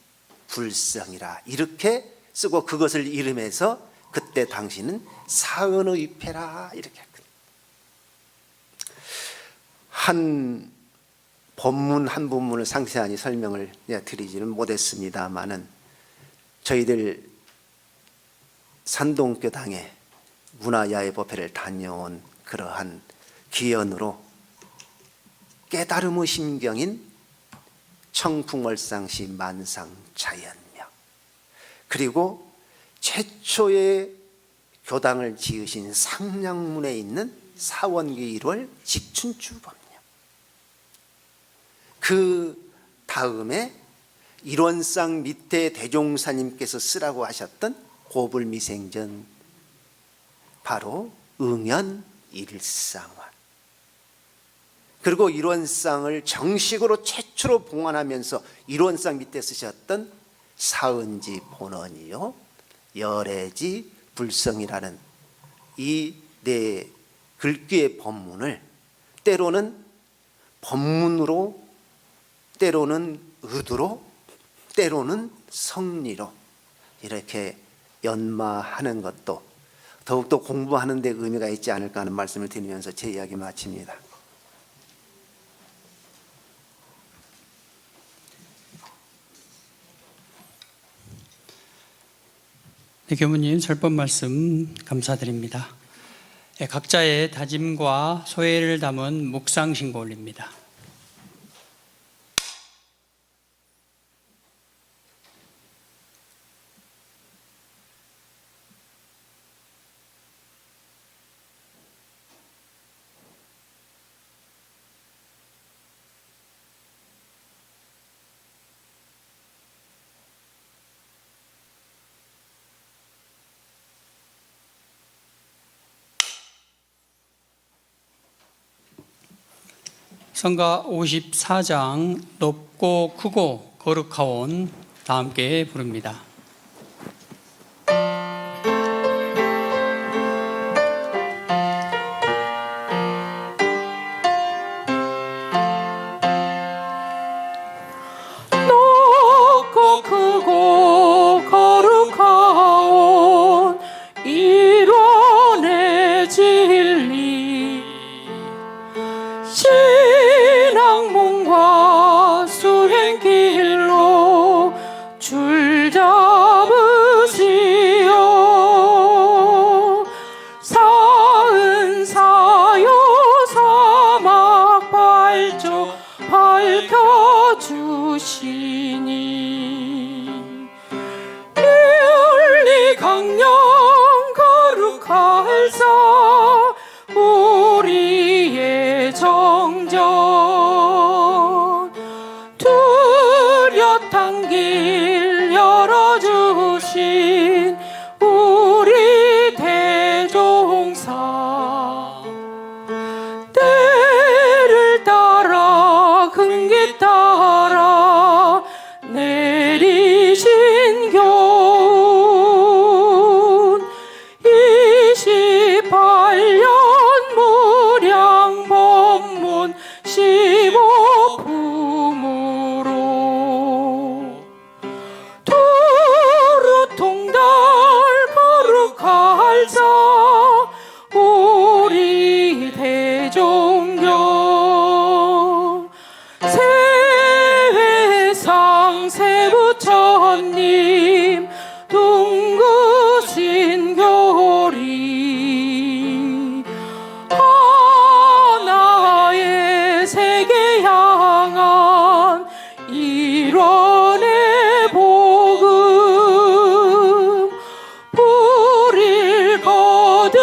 불성이라 이렇게 쓰고 그것을 이름해서 그때 당시는 사은의패라 이렇게 했거든요. 한 법문 한 부분을 상세하게 설명을 드리지는 못했습니다마는 저희들 산동교당에 문화야외법회를 다녀온 그러한 기연으로 깨달음의 심경인 청풍월상시 만상자연명 그리고 최초의 교당을 지으신 상량문에 있는 사원기 1월 직춘주법령 그 다음에 일원상 밑에 대종사님께서 쓰라고 하셨던 고불미생전 바로 응연 일상원 그리고 일원상을 정식으로 최초로 봉안하면서 일원상 밑에 쓰셨던 사은지 본원이요 열애지 불성이라는 이 네 글귀의 법문을 때로는 법문으로 때로는 의도로 때로는 성리로 이렇게 연마하는 것도 더욱더 공부하는 데 의미가 있지 않을까 하는 말씀을 드리면서 제 이야기 마칩니다. 네, 교무님 설법 말씀 감사드립니다. 네, 각자의 다짐과 소회를 담은 묵상신고 올립니다. 성가 54장 높고 크고 거룩하온 다 함께 부릅니다. 높고 크고 거룩하온 일원의 진리 신앙문과 수행길로 줄 잡으시오 사은사요 사막 발조 밝혀주시니 윤리 강령 거룩할사 우리의 정전 뚜렷한 길 열어주신 우리 대종사 때를 따라 흥기 따라 내리신 교훈 28년 무량 법문 15품으로 두루통달 거룩할자 우리 대종경 세회상 세부처님 둥그신 교리 하나의 세계 향한 일원의 복음 불일 거듭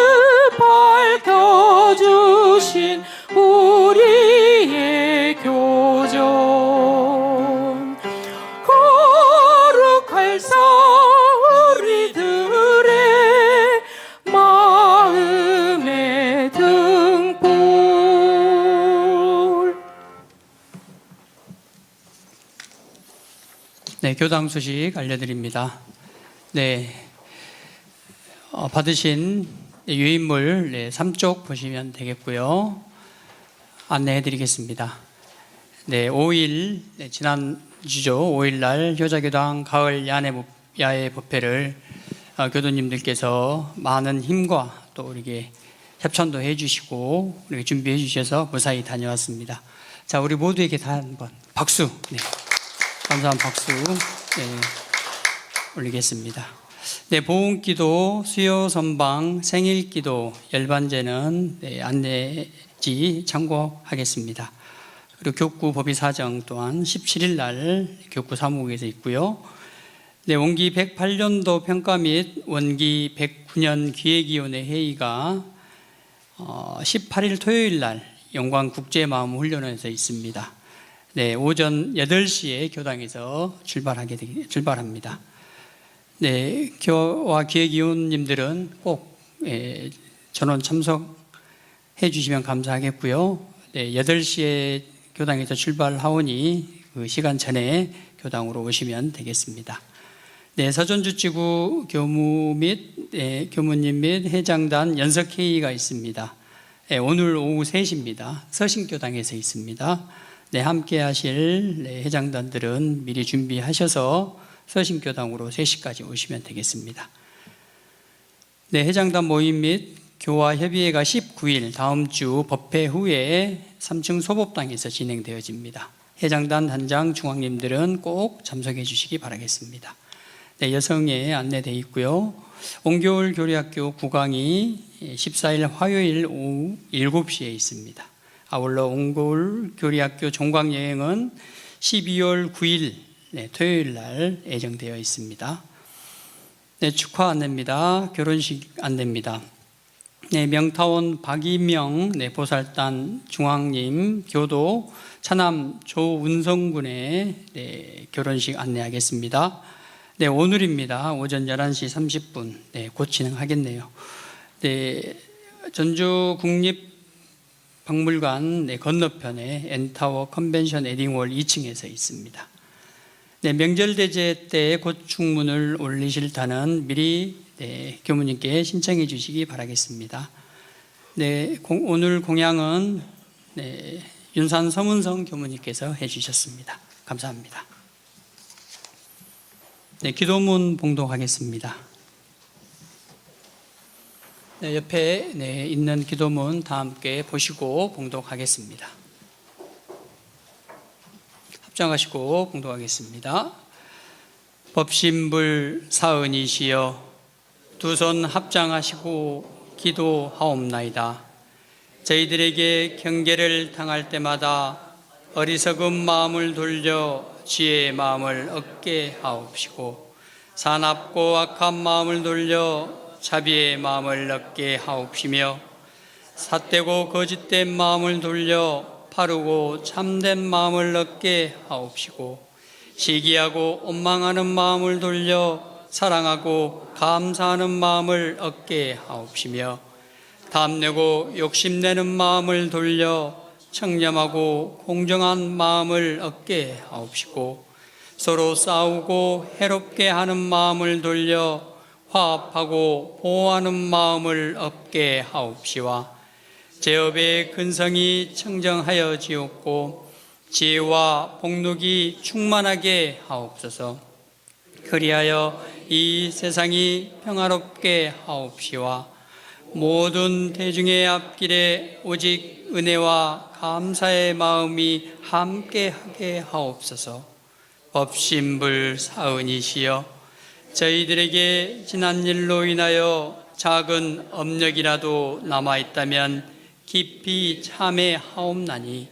밝혀주신 우리의 교전 거룩할사 우리들의 마음의 등불. 네, 교당 소식 알려드립니다. 네, 받으신 유인물 3쪽 보시면 되겠고요. 안내해드리겠습니다. 네, 5일 지난 주죠. 5일 날 효자교당 가을 야외 법회를 교도님들께서 많은 힘과 또 우리에게 협찬도 해주시고 우리에게 준비해 주셔서 무사히 다녀왔습니다. 자, 우리 모두에게 다 한번 박수. 네. 감사한 박수 올리겠습니다. 네, 보훈기도, 수요선방, 생일기도, 열반제는 안내지 참고하겠습니다. 그리고 교구 법의사정 또한 17일 날 교구 사무국에서 있고요. 네, 원기 108년도 평가 및 원기 109년 기획위원회 회의가 18일 토요일 날 영광국제마음훈련원에서 있습니다. 네, 오전 8시에 교당에서 출발합니다. 네, 교와 기획위원님들은 꼭 전원 참석해 주시면 감사하겠고요. 네, 8시에 교당에서 출발하오니 그 시간 전에 교당으로 오시면 되겠습니다. 네, 서전주지구 교무 및 교무님 및 회장단 연석회의가 있습니다. 네, 오늘 오후 3시입니다. 서신교당에서 있습니다. 네, 함께 하실 회장단들은 미리 준비하셔서 서신교당으로 3시까지 오시면 되겠습니다. 네, 회장단 모임 및 교와 협의회가 19일 다음 주 법회 후에 3층 소법당에서 진행되어집니다. 회장단 단장 중앙님들은 꼭 참석해 주시기 바라겠습니다. 네, 여성에 안내되어 있고요. 옹교울 교리학교 9강이 14일 화요일 오후 7시에 있습니다. 아울러 옹교울 교리학교 종강여행은 12월 9일 토요일 날 예정되어 있습니다. 네, 축하 안내입니다. 결혼식 안내입니다. 네, 명타원 박이명 보살단 중앙님 교도 차남 조운성군의 결혼식 안내하겠습니다. 네, 오늘입니다. 오전 11시 30분. 네, 곧 진행하겠네요. 네, 전주 박물관 건너편에 엔타워 컨벤션 에딩홀 2층에서 있습니다. 명절 대제 때 곧 축문을 올리실 단은 미리 교무님께 신청해 주시기 바라겠습니다. 오늘 공양은 윤산 서문성 교무님께서 해주셨습니다. 감사합니다. 기도문 봉독하겠습니다. 옆에 있는 기도문 다 함께 보시고 봉독하겠습니다. 합장하시고 봉독하겠습니다. 법신불 사은이시여 두 손 합장하시고 기도하옵나이다. 저희들에게 경계를 당할 때마다 어리석은 마음을 돌려 지혜의 마음을 얻게 하옵시고 사납고 악한 마음을 돌려 자비의 마음을 얻게 하옵시며 삿되고 거짓된 마음을 돌려 바르고 참된 마음을 얻게 하옵시고 시기하고 원망하는 마음을 돌려 사랑하고 감사하는 마음을 얻게 하옵시며 탐내고 욕심내는 마음을 돌려 청렴하고 공정한 마음을 얻게 하옵시고 서로 싸우고 해롭게 하는 마음을 돌려 화합하고 보호하는 마음을 얻게 하옵시와 제업의 근성이 청정하여 지었고 지혜와 복록이 충만하게 하옵소서. 그리하여 이 세상이 평화롭게 하옵시와 모든 대중의 앞길에 오직 은혜와 감사의 마음이 함께하게 하옵소서. 법신불 사은이시여 저희들에게 지난 일로 인하여 작은 업력이라도 남아있다면 깊이 참회하옵나니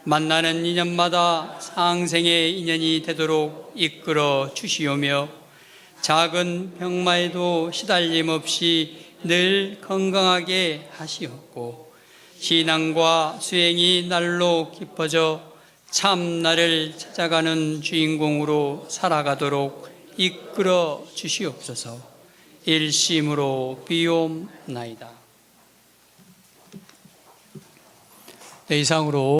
만나는 인연마다 상생의 인연이 되도록 이끌어 주시오며 작은 병마에도 시달림 없이 늘 건강하게 하시옵고 신앙과 수행이 날로 깊어져 참 나를 찾아가는 주인공으로 살아가도록 이끌어 주시옵소서. 일심으로 비옵나이다. 이상으로